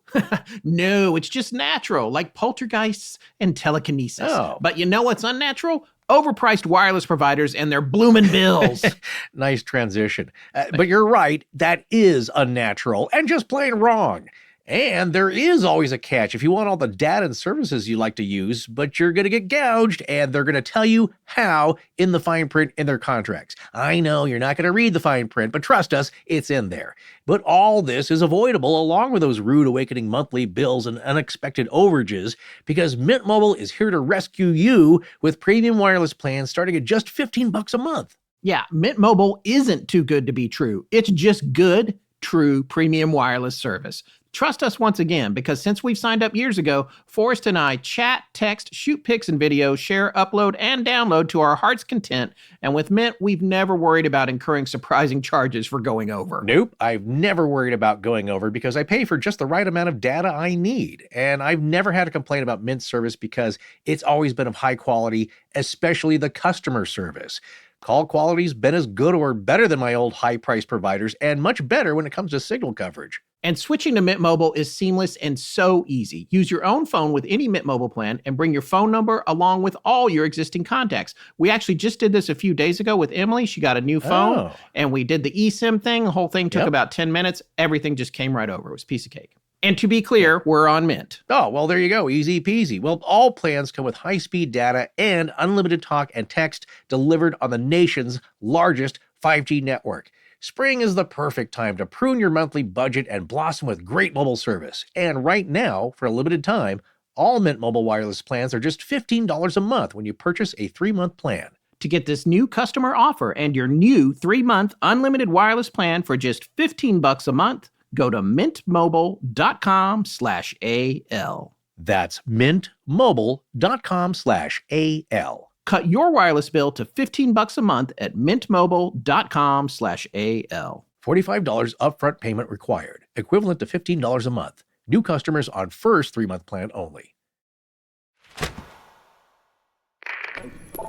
No, it's just natural, like poltergeists and telekinesis. Oh. But you know what's unnatural? Overpriced wireless providers and their bloomin' bills. Nice transition. But you're right, that is unnatural and just plain wrong. And there is always a catch if you want all the data and services you like to use, but you're going to get gouged, and they're going to tell you how in the fine print in their contracts. I know you're not going to read the fine print, but trust us, it's in there. But all this is avoidable along with those rude awakening monthly bills and unexpected overages, because Mint Mobile is here to rescue you with premium wireless plans starting at just $15 a month. Yeah, Mint Mobile isn't too good to be true. It's just good true premium wireless service. Trust us once again, because since we've signed up years ago, Forrest and I chat, text, shoot pics and videos, share, upload, and download to our heart's content. And with Mint, we've never worried about incurring surprising charges for going over. Nope, I've never worried about going over because I pay for just the right amount of data I need. And I've never had a complaint about Mint service because it's always been of high quality, especially the customer service. Call quality's been as good or better than my old high-priced providers, and much better when it comes to signal coverage. And switching to Mint Mobile is seamless and so easy. Use your own phone with any Mint Mobile plan and bring your phone number along with all your existing contacts. We actually just did this a few days ago with Emily. She got a new phone, and we did the eSIM thing. The whole thing took about 10 minutes. Everything just came right over. It was a piece of cake. And to be clear, we're on Mint. Oh, well, there you go. Easy peasy. Well, all plans come with high-speed data and unlimited talk and text delivered on the nation's largest 5G network. Spring is the perfect time to prune your monthly budget and blossom with great mobile service. And right now, for a limited time, all Mint Mobile wireless plans are just $15 a month when you purchase a 3-month plan. To get this new customer offer and your new 3-month unlimited wireless plan for just $15 a month, go to mintmobile.com/AL. That's mintmobile.com/AL. Cut your wireless bill to $15 a month at mintmobile.com/AL. $45 upfront payment required, equivalent to $15 a month. New customers on first 3-month plan only.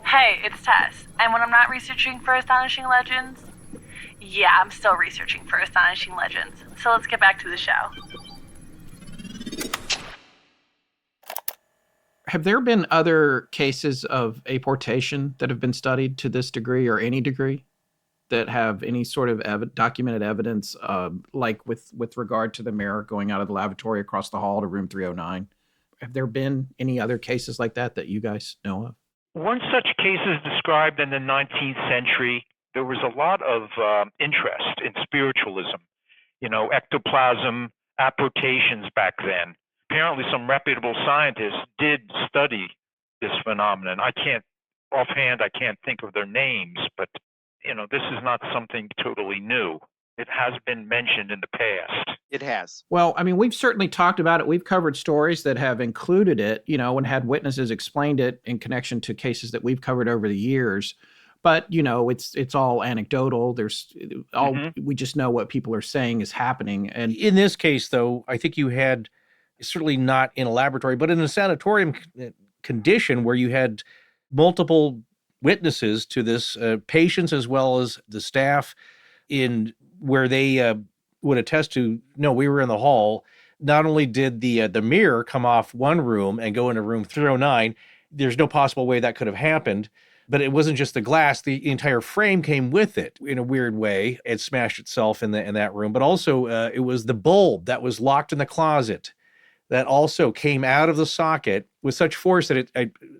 Hey, it's Tess. And when I'm not researching for Astonishing Legends, yeah, I'm still researching for Astonishing Legends. So let's get back to the show. Have there been other cases of apportation that have been studied to this degree or any degree that have any sort of documented evidence, like with regard to the mirror going out of the lavatory across the hall to room 309? Have there been any other cases like that you guys know of? Weren't such cases described in the 19th century? There was a lot of interest in spiritualism, ectoplasm, apportations back then. Apparently some reputable scientists did study this phenomenon. I can't think of their names, but this is not something totally new. It has been mentioned in the past. It has. Well, I mean, we've certainly talked about it. We've covered stories that have included it, and had witnesses explained it in connection to cases that we've covered over the years. But, it's all anecdotal. We just know what people are saying is happening. And in this case, though, I think you had, certainly not in a laboratory, but in a sanatorium condition where you had multiple witnesses to this, patients as well as the staff, in where they would attest to, no, we were in the hall. Not only did the mirror come off one room and go into room 309, there's no possible way that could have happened. But it wasn't just the glass; the entire frame came with it in a weird way. It smashed itself in that room. But also, it was the bulb that was locked in the closet that also came out of the socket with such force that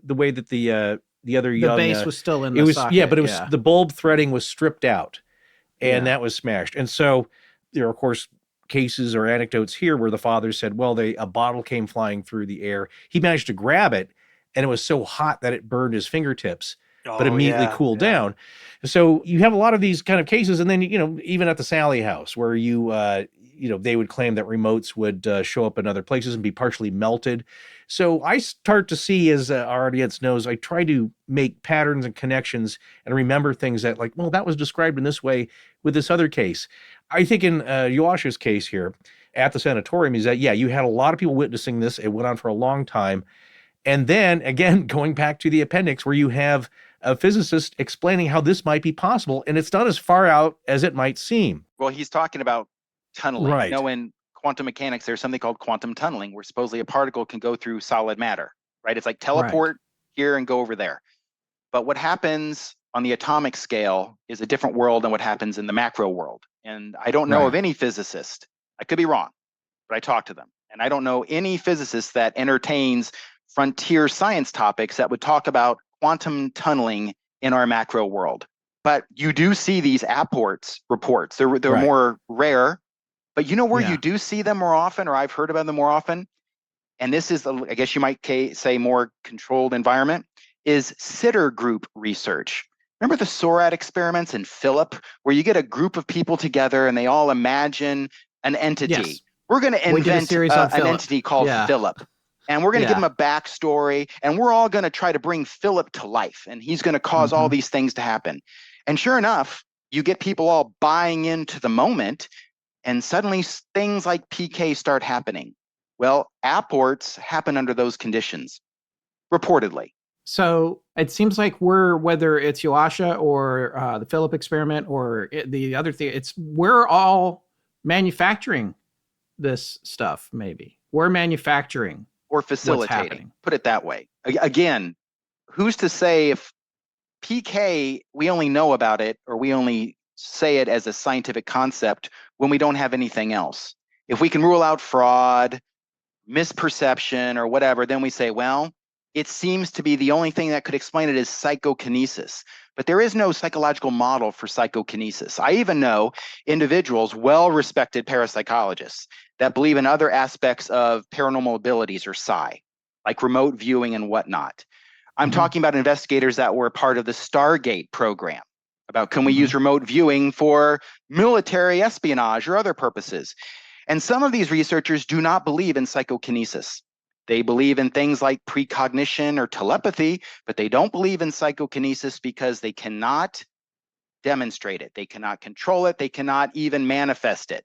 the way that the other young base was still in the socket. Yeah, but it was the bulb threading was stripped out, and that was smashed. And so there are, of course, cases or anecdotes here where the father said, well, a bottle came flying through the air. He managed to grab it, and it was so hot that it burned his fingertips, but immediately cooled down. So you have a lot of these kind of cases. And then, even at the Sally house where they would claim that remotes would show up in other places and be partially melted. So I start to see, as our audience knows, I try to make patterns and connections and remember things that that was described in this way with this other case. I think in Joasia's case here at the sanatorium is that, you had a lot of people witnessing this. It went on for a long time. And then, again, going back to the appendix where you have a physicist explaining how this might be possible, and it's not as far out as it might seem. Well, he's talking about tunneling. Right. In quantum mechanics, there's something called quantum tunneling, where supposedly a particle can go through solid matter, right? It's like teleport here and go over there. But what happens on the atomic scale is a different world than what happens in the macro world. And I don't know of any physicist, I could be wrong, but I talked to them. And I don't know any physicist that entertains frontier science topics that would talk about quantum tunneling in our macro world. But you do see these Apports reports. They're more rare, but where you do see them more often, or I've heard about them more often, and this is, I guess you might say, more controlled environment, is sitter group research. Remember the SORAD experiments in Philip, where you get a group of people together and they all imagine an entity? Yes. We're going to We did a invent series on an Philip. entity called Yeah. Philip. And we're going to give Yeah. him a backstory, and we're all going to try to bring Philip to life, and he's going to cause all these things to happen. And sure enough, you get people all buying into the moment, and suddenly things like PK start happening. Well, Apports happen under those conditions, reportedly. So it seems like whether it's Joasia or the Philip experiment or the other thing, we're all manufacturing this stuff, maybe. We're manufacturing or what's facilitating. happening. Put it that way. Again, who's to say if PK, we only know about it or we only say it as a scientific concept when we don't have anything else? If we can rule out fraud, misperception, or whatever, then we say, well, it seems to be the only thing that could explain it is psychokinesis. But there is no psychological model for psychokinesis. I even know individuals, well-respected parapsychologists, that believe in other aspects of paranormal abilities or psi, like remote viewing and whatnot. I'm talking about investigators that were part of the Stargate program, about can we use remote viewing for military espionage or other purposes. And some of these researchers do not believe in psychokinesis. They believe in things like precognition or telepathy, but they don't believe in psychokinesis because they cannot demonstrate it. They cannot control it. They cannot even manifest it.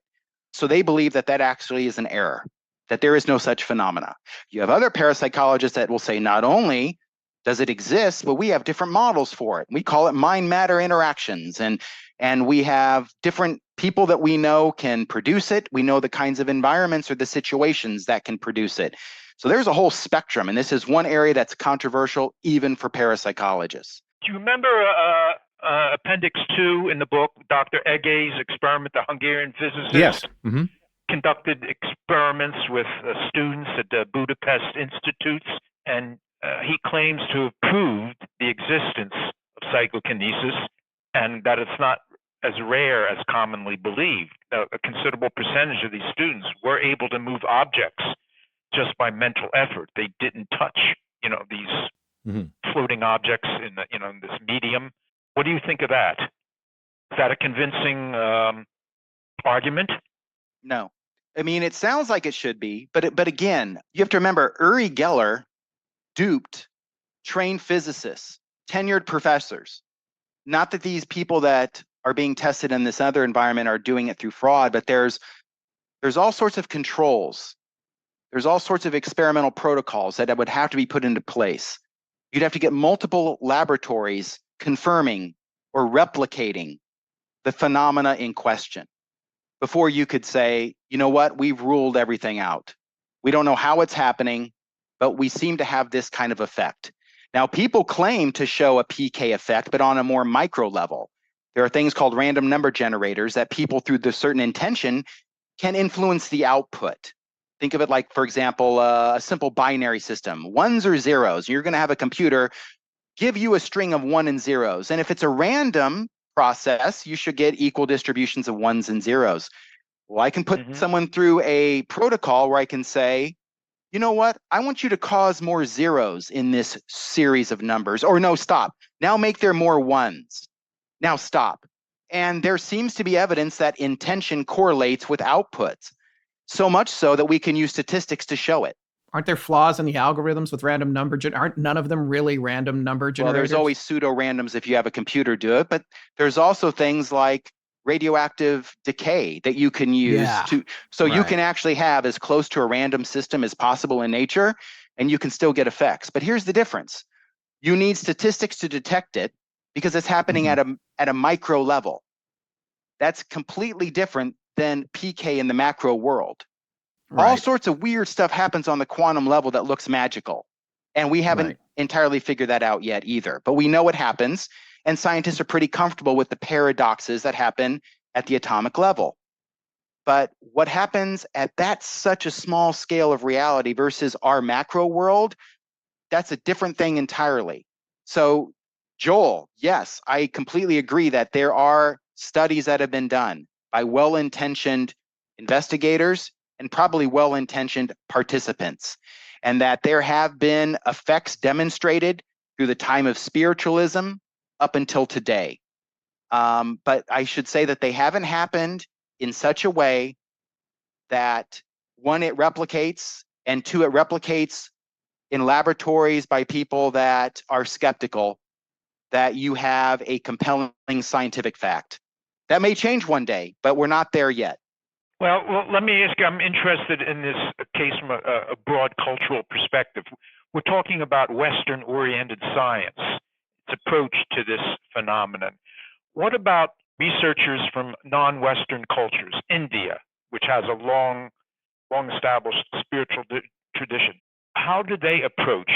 So they believe that that actually is an error, that there is no such phenomena. You have other parapsychologists that will say not only does it exist, but we have different models for it. We call it mind-matter interactions, and we have different people that we know can produce it. We know the kinds of environments or the situations that can produce it. So there's a whole spectrum, and this is one area that's controversial even for parapsychologists. Do you remember Appendix 2 in the book, Dr. Ege's experiment, the Hungarian physicist? Yes. Conducted experiments with students at the Budapest Institutes, and he claims to have proved the existence of psychokinesis and that it's not as rare as commonly believed. A considerable percentage of these students were able to move objects just by mental effort. They didn't touch, these floating objects in this medium. What do you think of that? Is that a convincing argument? No. I mean, it sounds like it should be, but again, you have to remember Uri Geller duped trained physicists, tenured professors. Not that these people that are being tested in this other environment are doing it through fraud, but there's all sorts of controls. There's all sorts of experimental protocols that would have to be put into place. You'd have to get multiple laboratories confirming or replicating the phenomena in question before you could say, you know what, we've ruled everything out. We don't know how it's happening, but we seem to have this kind of effect. Now, people claim to show a PK effect, but on a more micro level. There are things called random number generators that people, through the certain intention, can influence the output. Think of it like, for example, a simple binary system, ones or zeros. You're going to have a computer give you a string of 1 and 0s. And if it's a random process, you should get equal distributions of 1s and 0s. Well, I can put someone through a protocol where I can say, you know what? I want you to cause more 0s in this series of numbers. Or no, stop. Now make there more 1s. Now stop. And there seems to be evidence that intention correlates with outputs. So much so that we can use statistics to show it. Aren't there flaws in the algorithms with random number? Aren't none of them really random number generators? Well, there's always pseudo-randoms if you have a computer do it, but there's also things like radioactive decay that you can use you can actually have as close to a random system as possible in nature, and you can still get effects. But here's the difference. You need statistics to detect it because it's happening at a micro level. That's completely different than PK in the macro world. Right. All sorts of weird stuff happens on the quantum level that looks magical. And we haven't entirely figured that out yet either. But we know it happens, and scientists are pretty comfortable with the paradoxes that happen at the atomic level. But what happens at that such a small scale of reality versus our macro world, that's a different thing entirely. So, Joel, yes, I completely agree that there are studies that have been done by well-intentioned investigators and probably well-intentioned participants, and that there have been effects demonstrated through the time of spiritualism, up until today. But I should say that they haven't happened in such a way that, one, it replicates, and two, it replicates in laboratories by people that are skeptical that you have a compelling scientific fact. That may change one day, but we're not there yet. Well, let me ask you, I'm interested in this case from a broad cultural perspective. We're talking about Western-oriented science, its approach to this phenomenon. What about researchers from non-Western cultures, India, which has a long-established spiritual tradition? How do they approach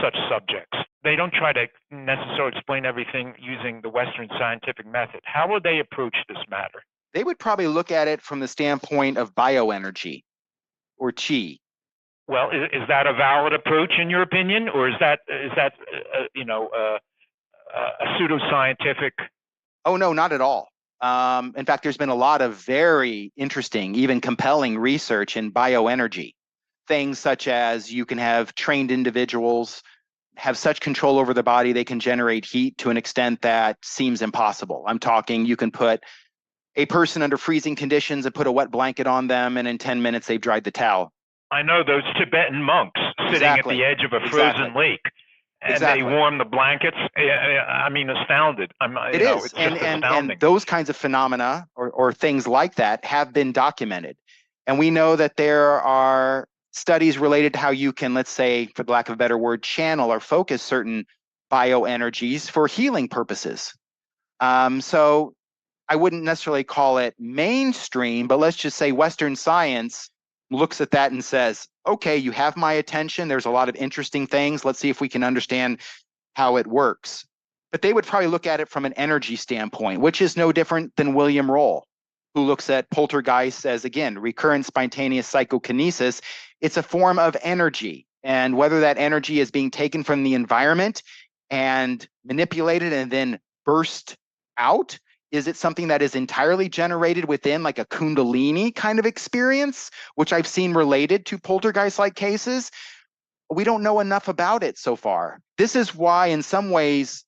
such subjects? They don't try to necessarily explain everything using the Western scientific method. How would they approach this matter? They would probably look at it from the standpoint of bioenergy or chi. Well, is that a valid approach in your opinion, or is that a pseudoscientific? Oh no, not at all. In fact, there's been a lot of very interesting, even compelling research in bioenergy. Things such as you can have trained individuals have such control over the body they can generate heat to an extent that seems impossible. I'm talking you can put a person under freezing conditions and put a wet blanket on them, and in 10 minutes they've dried the towel. I know those Tibetan monks sitting at the edge of a frozen lake, and they warm the blankets. I mean, astounded. It is, and those kinds of phenomena or things like that have been documented. And we know that there are studies related to how you can, let's say, for the lack of a better word, channel or focus certain bioenergies for healing purposes. So I wouldn't necessarily call it mainstream, but let's just say Western science looks at that and says, okay, you have my attention. There's a lot of interesting things. Let's see if we can understand how it works. But they would probably look at it from an energy standpoint, which is no different than William Roll, who looks at poltergeists as, again, recurrent spontaneous psychokinesis. It's a form of energy. And whether that energy is being taken from the environment and manipulated and then burst out, is it something that is entirely generated within, like a Kundalini kind of experience, which I've seen related to poltergeist-like cases? We don't know enough about it so far. This is why, in some ways,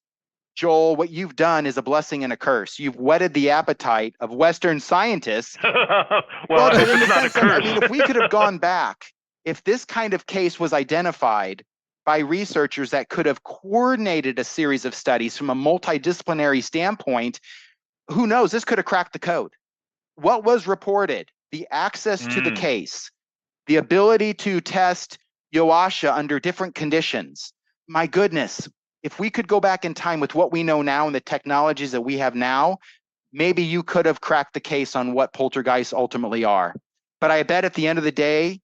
Joel, what you've done is a blessing and a curse. You've whetted the appetite of Western scientists. well, in the it's not a sense of, I mean, if we could have gone back, if this kind of case was identified by researchers that could have coordinated a series of studies from a multidisciplinary standpoint, who knows, this could have cracked the code. What was reported, the access to the case, the ability to test Joasia under different conditions. My goodness, if we could go back in time with what we know now and the technologies that we have now, maybe you could have cracked the case on what poltergeists ultimately are. But I bet at the end of the day,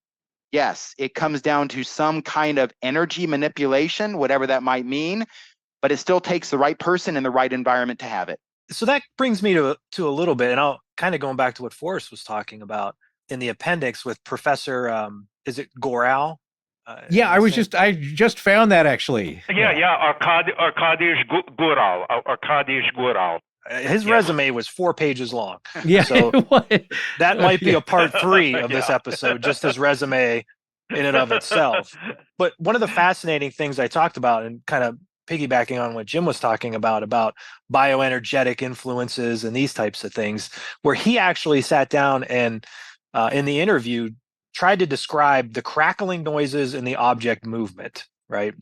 yes, it comes down to some kind of energy manipulation, whatever that might mean, but it still takes the right person in the right environment to have it. So that brings me to a little bit, and I'll kind of going back to what Forrest was talking about in the appendix with Professor, is it Goral? Yeah, I just found that actually. Yeah, Arkadiusz Goral. His resume was 4 pages long. Yeah. So that might be a part 3 of this episode, just his resume in and of itself. But one of the fascinating things I talked about, and kind of piggybacking on what Jim was talking about bioenergetic influences and these types of things, where he actually sat down and in the interview tried to describe the crackling noises in the object movement, right?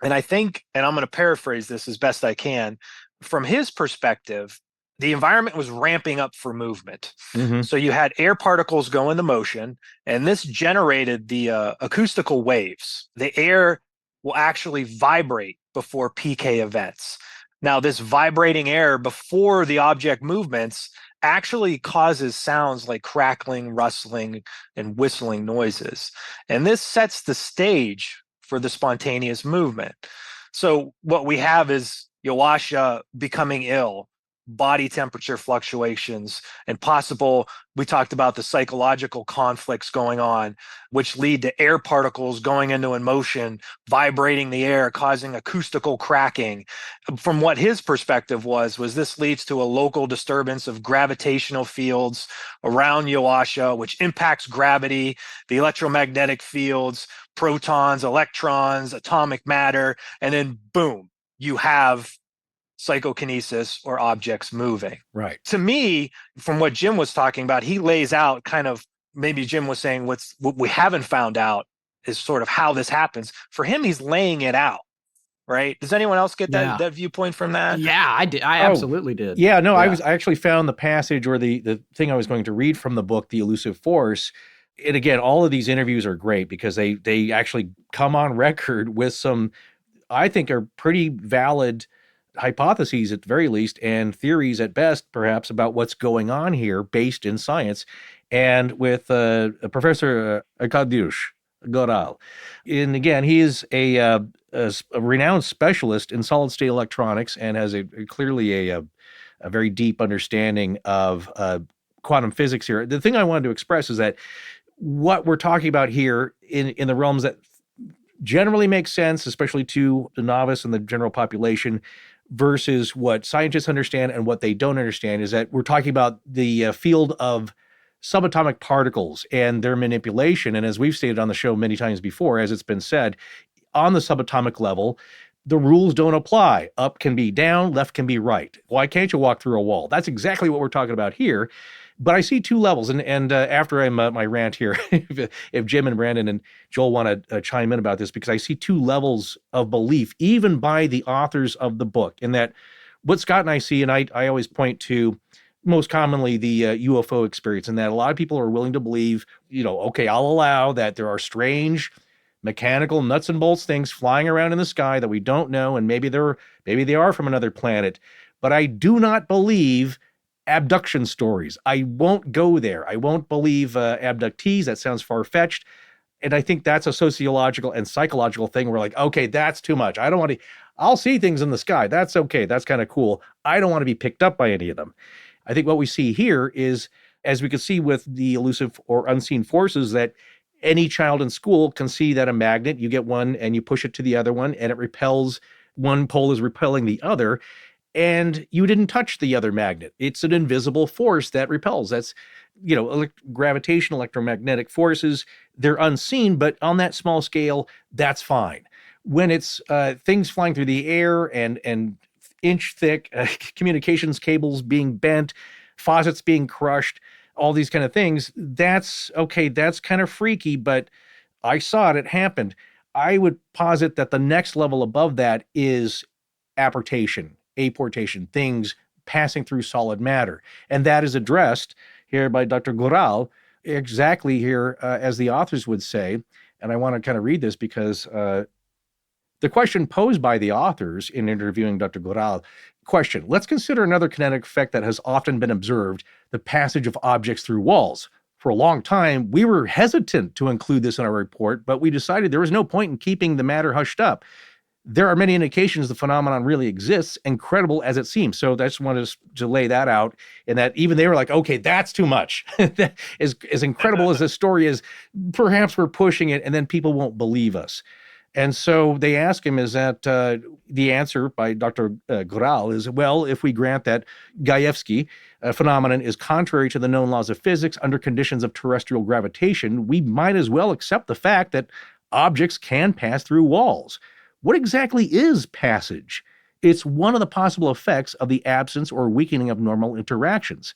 And I think, and I'm going to paraphrase this as best I can, from his perspective, the environment was ramping up for movement. Mm-hmm. So you had air particles go into motion, and this generated the acoustical waves. The air will actually vibrate before PK events. Now, this vibrating air before the object movements actually causes sounds like crackling, rustling, and whistling noises. And this sets the stage for the spontaneous movement. So what we have is Joasia becoming ill, body temperature fluctuations, and possible, we talked about the psychological conflicts going on, which lead to air particles going into motion, vibrating the air, causing acoustical cracking. From what his perspective was this leads to a local disturbance of gravitational fields around Joasia, which impacts gravity, the electromagnetic fields, protons, electrons, atomic matter, and then boom, you have psychokinesis or objects moving. Right. To me, from what Jim was talking about, he lays out kind of, maybe Jim was saying what we haven't found out is sort of how this happens. For him, he's laying it out, right? Does anyone else get that viewpoint from that? Yeah, I did. I absolutely did. Yeah, no, I actually found the passage or the thing I was going to read from the book, The Elusive Force. And again, all of these interviews are great because they actually come on record with some, I think, are pretty valid hypotheses at the very least, and theories at best, perhaps, about what's going on here based in science. And with Professor Arkadiusz Goral. And again, he is a renowned specialist in solid-state electronics and has clearly a very deep understanding of quantum physics here. The thing I wanted to express is that what we're talking about here in the realms that generally make sense, especially to the novice and the general population, versus what scientists understand and what they don't understand, is that we're talking about the field of subatomic particles and their manipulation. And as we've stated on the show many times before, as it's been said, on the subatomic level, the rules don't apply. Up can be down, left can be right. Why can't you walk through a wall? That's exactly what we're talking about here. But I see two levels. And after I'm my rant here, if Jim and Brandon and Joel want to chime in about this, because I see two levels of belief, even by the authors of the book, in that what Scott and I see, and I always point to most commonly the UFO experience, and that a lot of people are willing to believe, okay, I'll allow that there are strange mechanical nuts and bolts things flying around in the sky that we don't know, and maybe they are from another planet. But I do not believe abduction stories. I won't go there. I won't believe abductees. That sounds far-fetched. And I think that's a sociological and psychological thing. We're like, okay, that's too much. I don't want to, I'll see things in the sky. That's okay. That's kind of cool. I don't want to be picked up by any of them. I think what we see here is, as we could see with the elusive or unseen forces, that any child in school can see that a magnet, you get one and you push it to the other one and it repels, one pole is repelling the other, and you didn't touch the other magnet. It's an invisible force that repels. That's, gravitation, electromagnetic forces, they're unseen, but on that small scale, that's fine. When it's things flying through the air and inch thick communications cables being bent, faucets being crushed, all these kind of things, that's okay. That's kind of freaky, but I saw it. It happened. I would posit that the next level above that is apportation, things passing through solid matter. And that is addressed here by Dr. Goral, exactly here as the authors would say. And I want to kind of read this because the question posed by the authors in interviewing Dr. Goral, question, let's consider another kinetic effect that has often been observed, the passage of objects through walls. For a long time, we were hesitant to include this in our report, but we decided there was no point in keeping the matter hushed up. There are many indications the phenomenon really exists, incredible as it seems. So I just wanted to lay that out, and that even they were like, okay, that's too much. As incredible as this story is, perhaps we're pushing it, and then people won't believe us. And so they ask him, is that the answer by Dr. Goral is, well, if we grant that Gajeweski phenomenon is contrary to the known laws of physics under conditions of terrestrial gravitation, we might as well accept the fact that objects can pass through walls. What exactly is passage? It's one of the possible effects of the absence or weakening of normal interactions.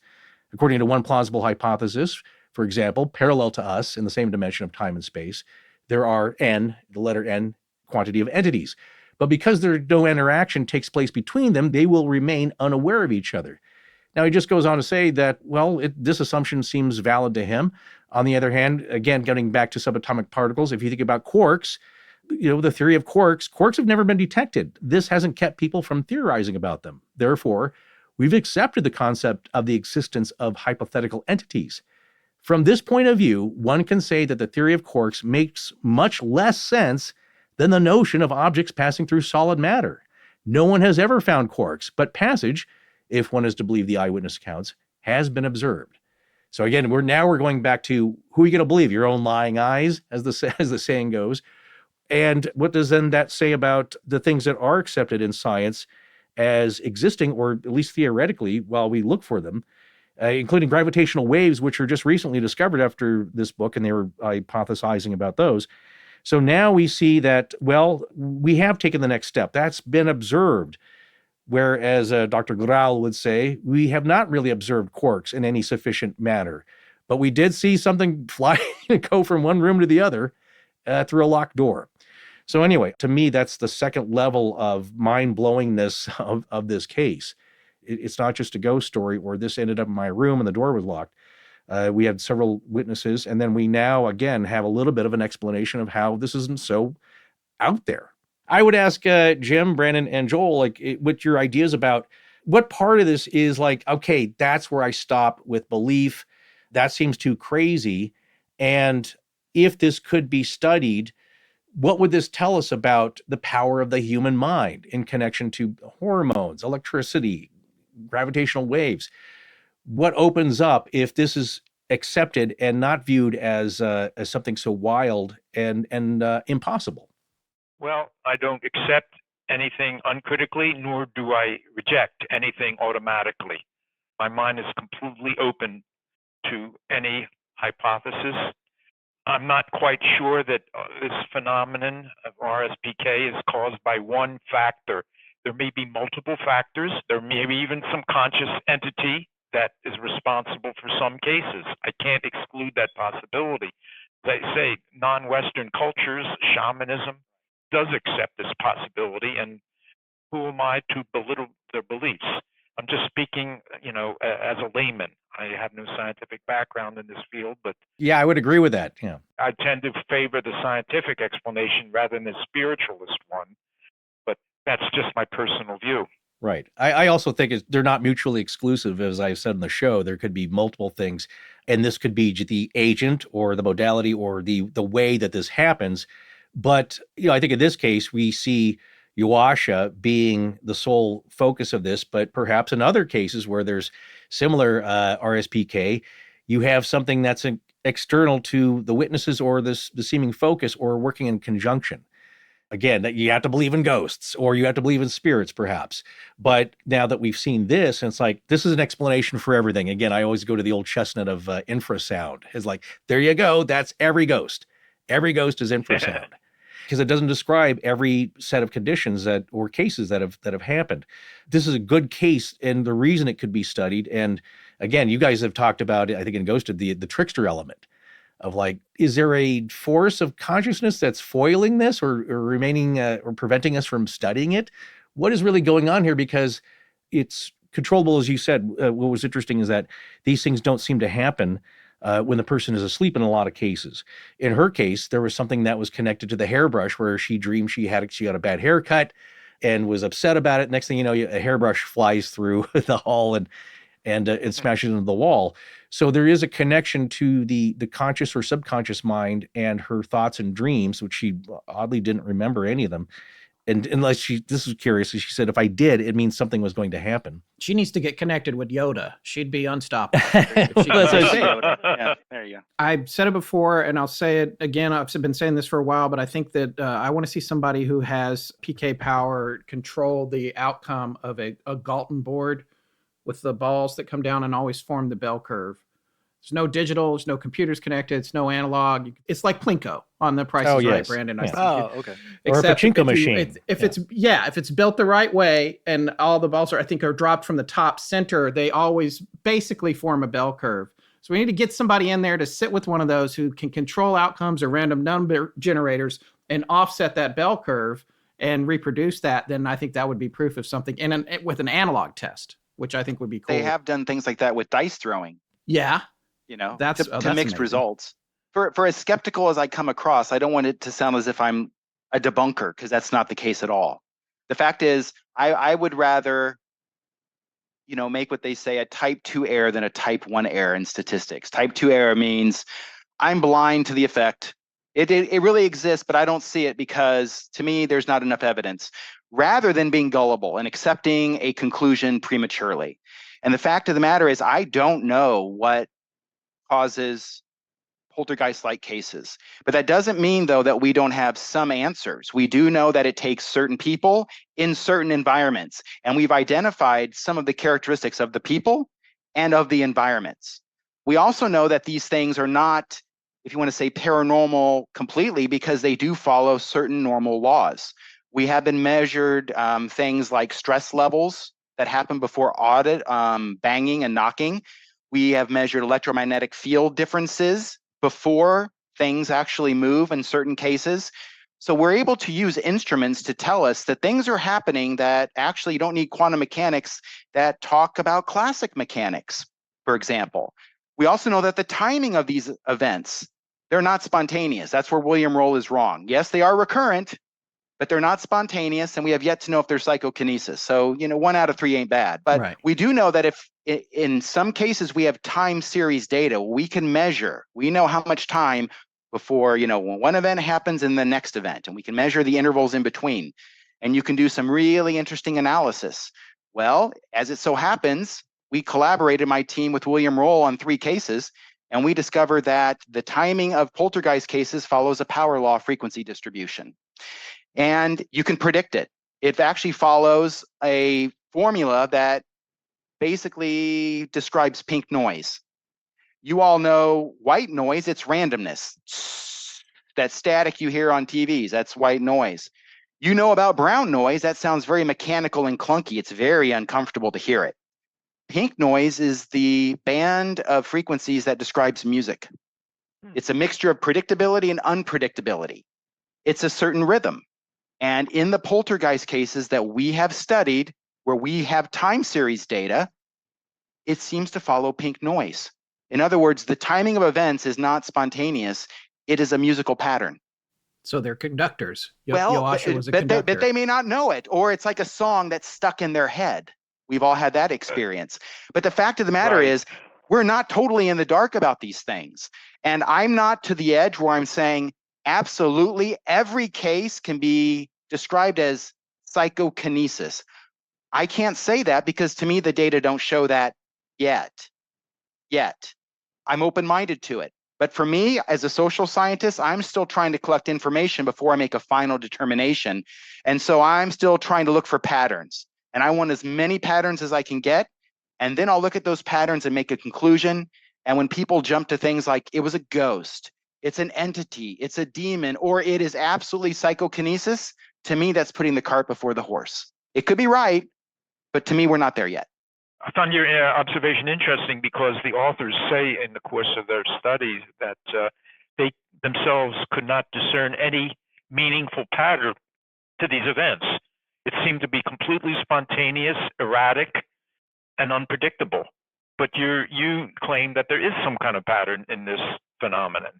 According to one plausible hypothesis, for example, parallel to us in the same dimension of time and space, there are n, the letter n, quantity of entities. But because no interaction takes place between them, they will remain unaware of each other. Now, he just goes on to say that, well, this assumption seems valid to him. On the other hand, again, getting back to subatomic particles, if you think about quarks, the theory of quarks have never been detected. This hasn't kept people from theorizing about them. Therefore, we've accepted the concept of the existence of hypothetical entities. From this point of view, one can say that the theory of quarks makes much less sense than the notion of objects passing through solid matter. No one has ever found quarks, but passage, if one is to believe the eyewitness accounts, has been observed. So again, we're going back to who are you going to believe? Your own lying eyes, as the saying goes. And what does then that say about the things that are accepted in science as existing, or at least theoretically, while we look for them, including gravitational waves, which are just recently discovered after this book, and they were hypothesizing about those. So now we see that, well, we have taken the next step. That's been observed. whereas Dr. Grau would say, we have not really observed quarks in any sufficient manner, but we did see something fly and go from one room to the other through a locked door. So anyway, to me, that's the second level of mind-blowingness of this case. It's not just a ghost story or this ended up in my room and the door was locked. We had several witnesses, and then we now, again, have a little bit of an explanation of how this isn't so out there. I would ask Jim, Brandon, and Joel, like, what your ideas about what part of this is like, okay, that's where I stop with belief. That seems too crazy. And if this could be studied, what would this tell us about the power of the human mind in connection to hormones, electricity, gravitational waves? What opens up if this is accepted and not viewed as something so wild and impossible? Well, I don't accept anything uncritically, nor do I reject anything automatically. My mind is completely open to any hypothesis. I'm not quite sure that this phenomenon of RSPK is caused by one factor. There may be multiple factors. There may be even some conscious entity that is responsible for some cases. I can't exclude that possibility. As I say, non-Western cultures, shamanism, does accept this possibility, and who am I to belittle their beliefs? I'm just speaking, as a layman. I have no scientific background in this field, but yeah, I would agree with that. Yeah, I tend to favor the scientific explanation rather than the spiritualist one. But that's just my personal view. Right. I also think they're not mutually exclusive, as I've said in the show. There could be multiple things, and this could be the agent or the modality or the way that this happens. But I think in this case we see Joasia being the sole focus of this, but perhaps in other cases where there's similar RSPK, you have something that's external to the witnesses or the seeming focus or working in conjunction. Again, that you have to believe in ghosts or you have to believe in spirits, perhaps. But now that we've seen this, and it's like, this is an explanation for everything. Again, I always go to the old chestnut of infrasound. It's like, there you go. That's every ghost. Every ghost is infrasound. Because it doesn't describe every set of conditions or cases that have happened. This is a good case, and the reason it could be studied. And again, you guys have talked about, I think in Ghosted, the trickster element of like, is there a force of consciousness that's foiling this or remaining or preventing us from studying it? What is really going on here? Because it's controllable, as you said. What was interesting is that these things don't seem to happen when the person is asleep in a lot of cases. In her case, there was something that was connected to the hairbrush where she dreamed she got a bad haircut and was upset about it. Next thing you know, a hairbrush flies through the hall and smashes into the wall. So there is a connection to the conscious or subconscious mind and her thoughts and dreams, which she oddly didn't remember any of them. And unless this is curious, she said, if I did, it means something was going to happen. She needs to get connected with Yoda. She'd be unstoppable. Yeah, there you go. I've said it before, and I'll say it again. I've been saying this for a while, but I think that I want to see somebody who has PK power control the outcome of a Galton board with the balls that come down and always form the bell curve. There's no digital, there's no computers connected, it's no analog. It's like Plinko on The Price is Right, Brandon. I think. Okay. Or a pachinko machine. If it's built the right way and all the balls are dropped from the top center, they always basically form a bell curve. So we need to get somebody in there to sit with one of those who can control outcomes or random number generators and offset that bell curve and reproduce that. Then I think that would be proof of something with an analog test, which I think would be cool. They have done things like that with dice throwing. Yeah. That's mixed results. For as skeptical as I come across, I don't want it to sound as if I'm a debunker, because that's not the case at all. The fact is, I would rather, make what they say a type 2 error than a type 1 error in statistics. Type 2 error means I'm blind to the effect. It really exists, but I don't see it because to me, there's not enough evidence, rather than being gullible and accepting a conclusion prematurely. And the fact of the matter is, I don't know what causes poltergeist-like cases. But that doesn't mean, though, that we don't have some answers. We do know that it takes certain people in certain environments, and we've identified some of the characteristics of the people and of the environments. We also know that these things are not, if you want to say, paranormal completely, because they do follow certain normal laws. We have been measured things like stress levels that happen before audit, banging and knocking. We have measured electromagnetic field differences before things actually move in certain cases. So we're able to use instruments to tell us that things are happening that actually don't need quantum mechanics that talk about classic mechanics, for example. We also know that the timing of these events, they're not spontaneous. That's where William Roll is wrong. Yes, they are recurrent, but they're not spontaneous, and we have yet to know if they're psychokinesis. So, 1 out of 3 ain't bad. But we do know that if in some cases we have time series data, we can measure. We know how much time before, when one event happens and the next event, and we can measure the intervals in between. And you can do some really interesting analysis. Well, as it so happens, we collaborated, my team, with William Roll on 3 cases, and we discovered that the timing of poltergeist cases follows a power law frequency distribution. And you can predict it. It actually follows a formula that basically describes pink noise. You all know white noise, it's randomness. That static you hear on TVs, that's white noise. You know about brown noise, that sounds very mechanical and clunky. It's very uncomfortable to hear it. Pink noise is the band of frequencies that describes music. It's a mixture of predictability and unpredictability. It's a certain rhythm. And in the poltergeist cases that we have studied, where we have time series data, it seems to follow pink noise. In other words, the timing of events is not spontaneous. It is a musical pattern. So they're conductors. Joasia was a conductor. But they may not know it, or it's like a song that's stuck in their head. We've all had that experience. But the fact of the matter is, we're not totally in the dark about these things. And I'm not to the edge where I'm saying, absolutely, every case can be described as psychokinesis. I can't say that because to me, the data don't show that yet. I'm open-minded to it. But for me, as a social scientist, I'm still trying to collect information before I make a final determination. And so I'm still trying to look for patterns. And I want as many patterns as I can get. And then I'll look at those patterns and make a conclusion. And when people jump to things like it was a ghost, it's an entity, it's a demon, or it is absolutely psychokinesis, to me, that's putting the cart before the horse. It could be right, but to me, we're not there yet. I found your observation interesting because the authors say in the course of their studies that they themselves could not discern any meaningful pattern to these events. It seemed to be completely spontaneous, erratic, and unpredictable. But you claim that there is some kind of pattern in this phenomenon.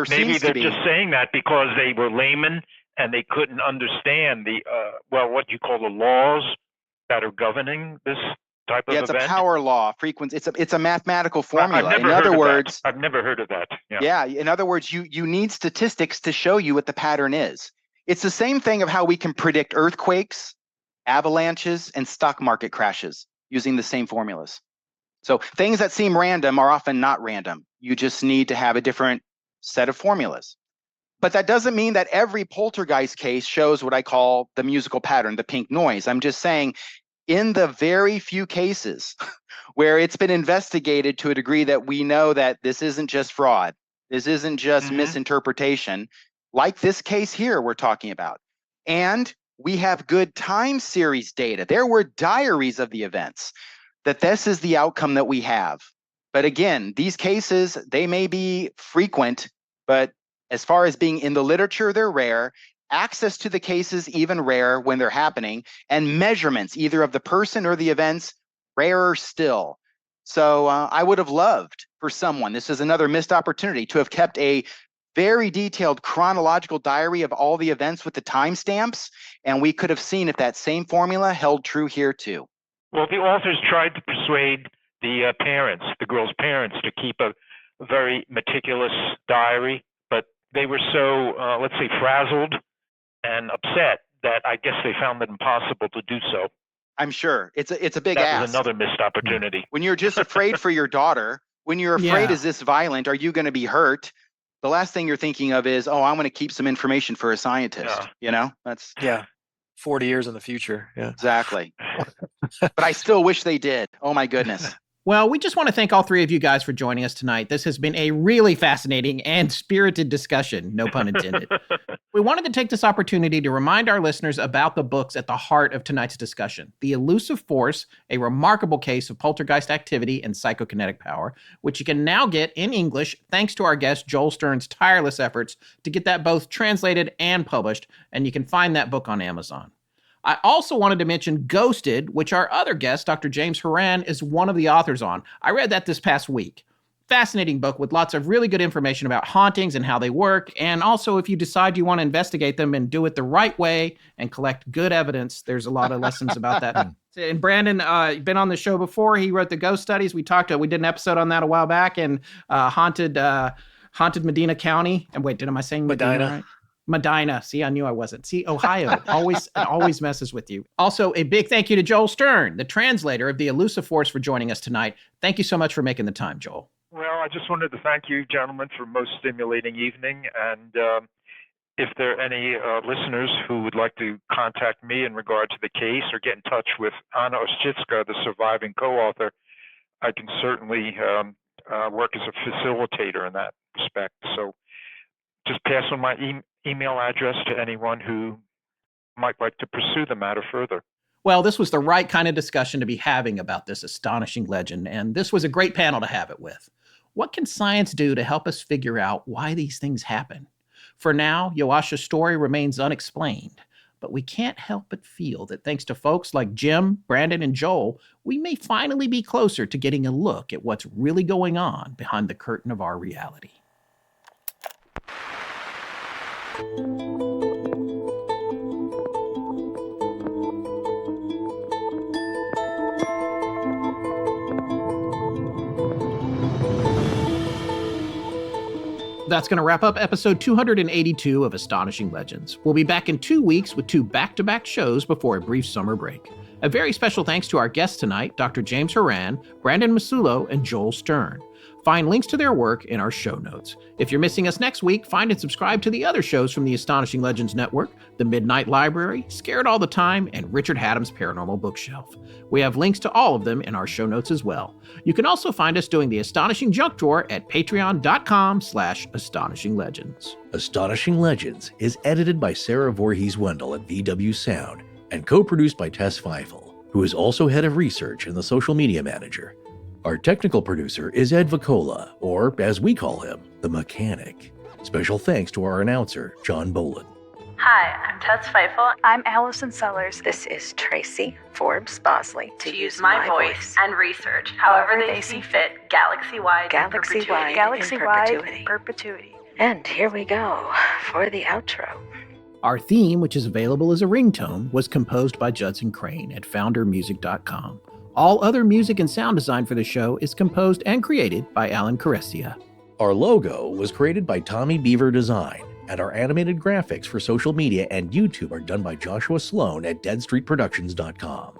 Maybe they're just saying that because they were laymen and they couldn't understand the what you call the laws that are governing this type of event. It's a power law, frequency. It's a mathematical formula. In other words, I've never heard of that. Yeah. In other words, you need statistics to show you what the pattern is. It's the same thing of how we can predict earthquakes, avalanches, and stock market crashes using the same formulas. So things that seem random are often not random. You just need to have a different set of formulas. But that doesn't mean that every poltergeist case shows what I call the musical pattern, the pink noise. I'm just saying in the very few cases where it's been investigated to a degree that we know that this isn't just fraud, this isn't just misinterpretation, like this case here we're talking about. And we have good time series data. There were diaries of the events that this is the outcome that we have. But again, these cases, they may be frequent, but as far as being in the literature, they're rare. Access to the cases, even rare when they're happening, and measurements, either of the person or the events, rarer still. So I would have loved for someone, this is another missed opportunity, to have kept a very detailed chronological diary of all the events with the timestamps, and we could have seen if that same formula held true here too. Well, the authors tried to persuade the parents, the girl's parents, to keep a very meticulous diary, but they were so, let's say, frazzled and upset that I guess they found it impossible to do so. I'm sure. It's a big ask. That was another missed opportunity. When you're just afraid for your daughter, when you're afraid, is this violent? Are you going to be hurt? The last thing you're thinking of is, I'm going to keep some information for a scientist. That's 40 years in the future. Yeah, exactly. But I still wish they did. Oh my goodness. Well, we just want to thank all three of you guys for joining us tonight. This has been a really fascinating and spirited discussion, no pun intended. We wanted to take this opportunity to remind our listeners about the books at the heart of tonight's discussion. The Elusive Force, a remarkable case of poltergeist activity and psychokinetic power, which you can now get in English thanks to our guest Joel Stern's tireless efforts to get that both translated and published, and you can find that book on Amazon. I also wanted to mention Ghosted, which our other guest, Dr. James Houran, is one of the authors on. I read that this past week. Fascinating book with lots of really good information about hauntings and how they work. And also, if you decide you want to investigate them and do it the right way and collect good evidence, there's a lot of lessons about that. And Brandon, been on the show before. He wrote the Ghost Studies. We did an episode on that a while back, and haunted Medina County. And wait, am I saying Medina right? Medina. See, I knew I wasn't. See, Ohio always messes with you. Also, a big thank you to Joel Stern, the translator of the Elusive Force, for joining us tonight. Thank you so much for making the time, Joel. Well, I just wanted to thank you, gentlemen, for a most stimulating evening. And if there are any listeners who would like to contact me in regard to the case or get in touch with Anna Oszczycka, the surviving co-author, I can certainly work as a facilitator in that respect. So just pass on my email address to anyone who might like to pursue the matter further. Well, this was the right kind of discussion to be having about this astonishing legend, and this was a great panel to have it with. What can science do to help us figure out why these things happen? For now, Joasia's story remains unexplained, but we can't help but feel that thanks to folks like Jim, Brandon, and Joel, we may finally be closer to getting a look at what's really going on behind the curtain of our reality. That's going to wrap up episode 282 of Astonishing Legends. We'll be back in 2 weeks with 2 back-to-back shows before a brief summer break. A very special thanks to our guests tonight, Dr. James Houran, Brandon Massullo, and Joel Stern. Find links to their work in our show notes. If you're missing us next week, find and subscribe to the other shows from the Astonishing Legends Network, The Midnight Library, Scared All the Time, and Richard Haddam's Paranormal Bookshelf. We have links to all of them in our show notes as well. You can also find us doing the Astonishing Junk Drawer at patreon.com/astonishinglegends. Astonishing Legends is edited by Sarah Voorhees-Wendell at VW Sound and co-produced by Tess Feifel, who is also head of research and the social media manager. Our technical producer is Ed Vicola, or as we call him, the Mechanic. Special thanks to our announcer, John Boland. Hi, I'm Tess Feifel. I'm Allison Sellers. This is Tracy Forbes Bosley. To use my voice and research however they see fit, galaxy-wide in perpetuity. Galaxy-wide in perpetuity. And here we go for the outro. Our theme, which is available as a ringtone, was composed by Judson Crane at foundermusic.com. All other music and sound design for the show is composed and created by Alan Carestia. Our logo was created by Tommy Beaver Design, and our animated graphics for social media and YouTube are done by Joshua Sloan at deadstreetproductions.com.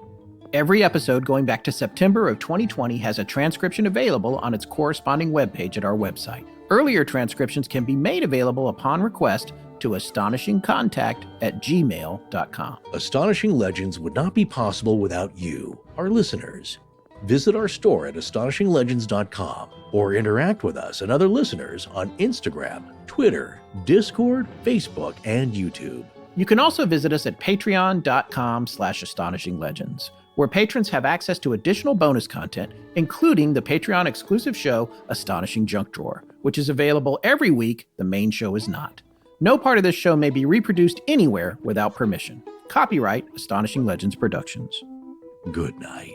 Every episode going back to September of 2020 has a transcription available on its corresponding webpage at our website. Earlier transcriptions can be made available upon request to astonishingcontact@gmail.com. Astonishing Legends would not be possible without you, our listeners. Visit our store at astonishinglegends.com or interact with us and other listeners on Instagram, Twitter, Discord, Facebook, and YouTube. You can also visit us at patreon.com/astonishinglegends, where patrons have access to additional bonus content, including the Patreon exclusive show, Astonishing Junk Drawer, which is available every week. The main show is not. No part of this show may be reproduced anywhere without permission. Copyright Astonishing Legends Productions. Good night.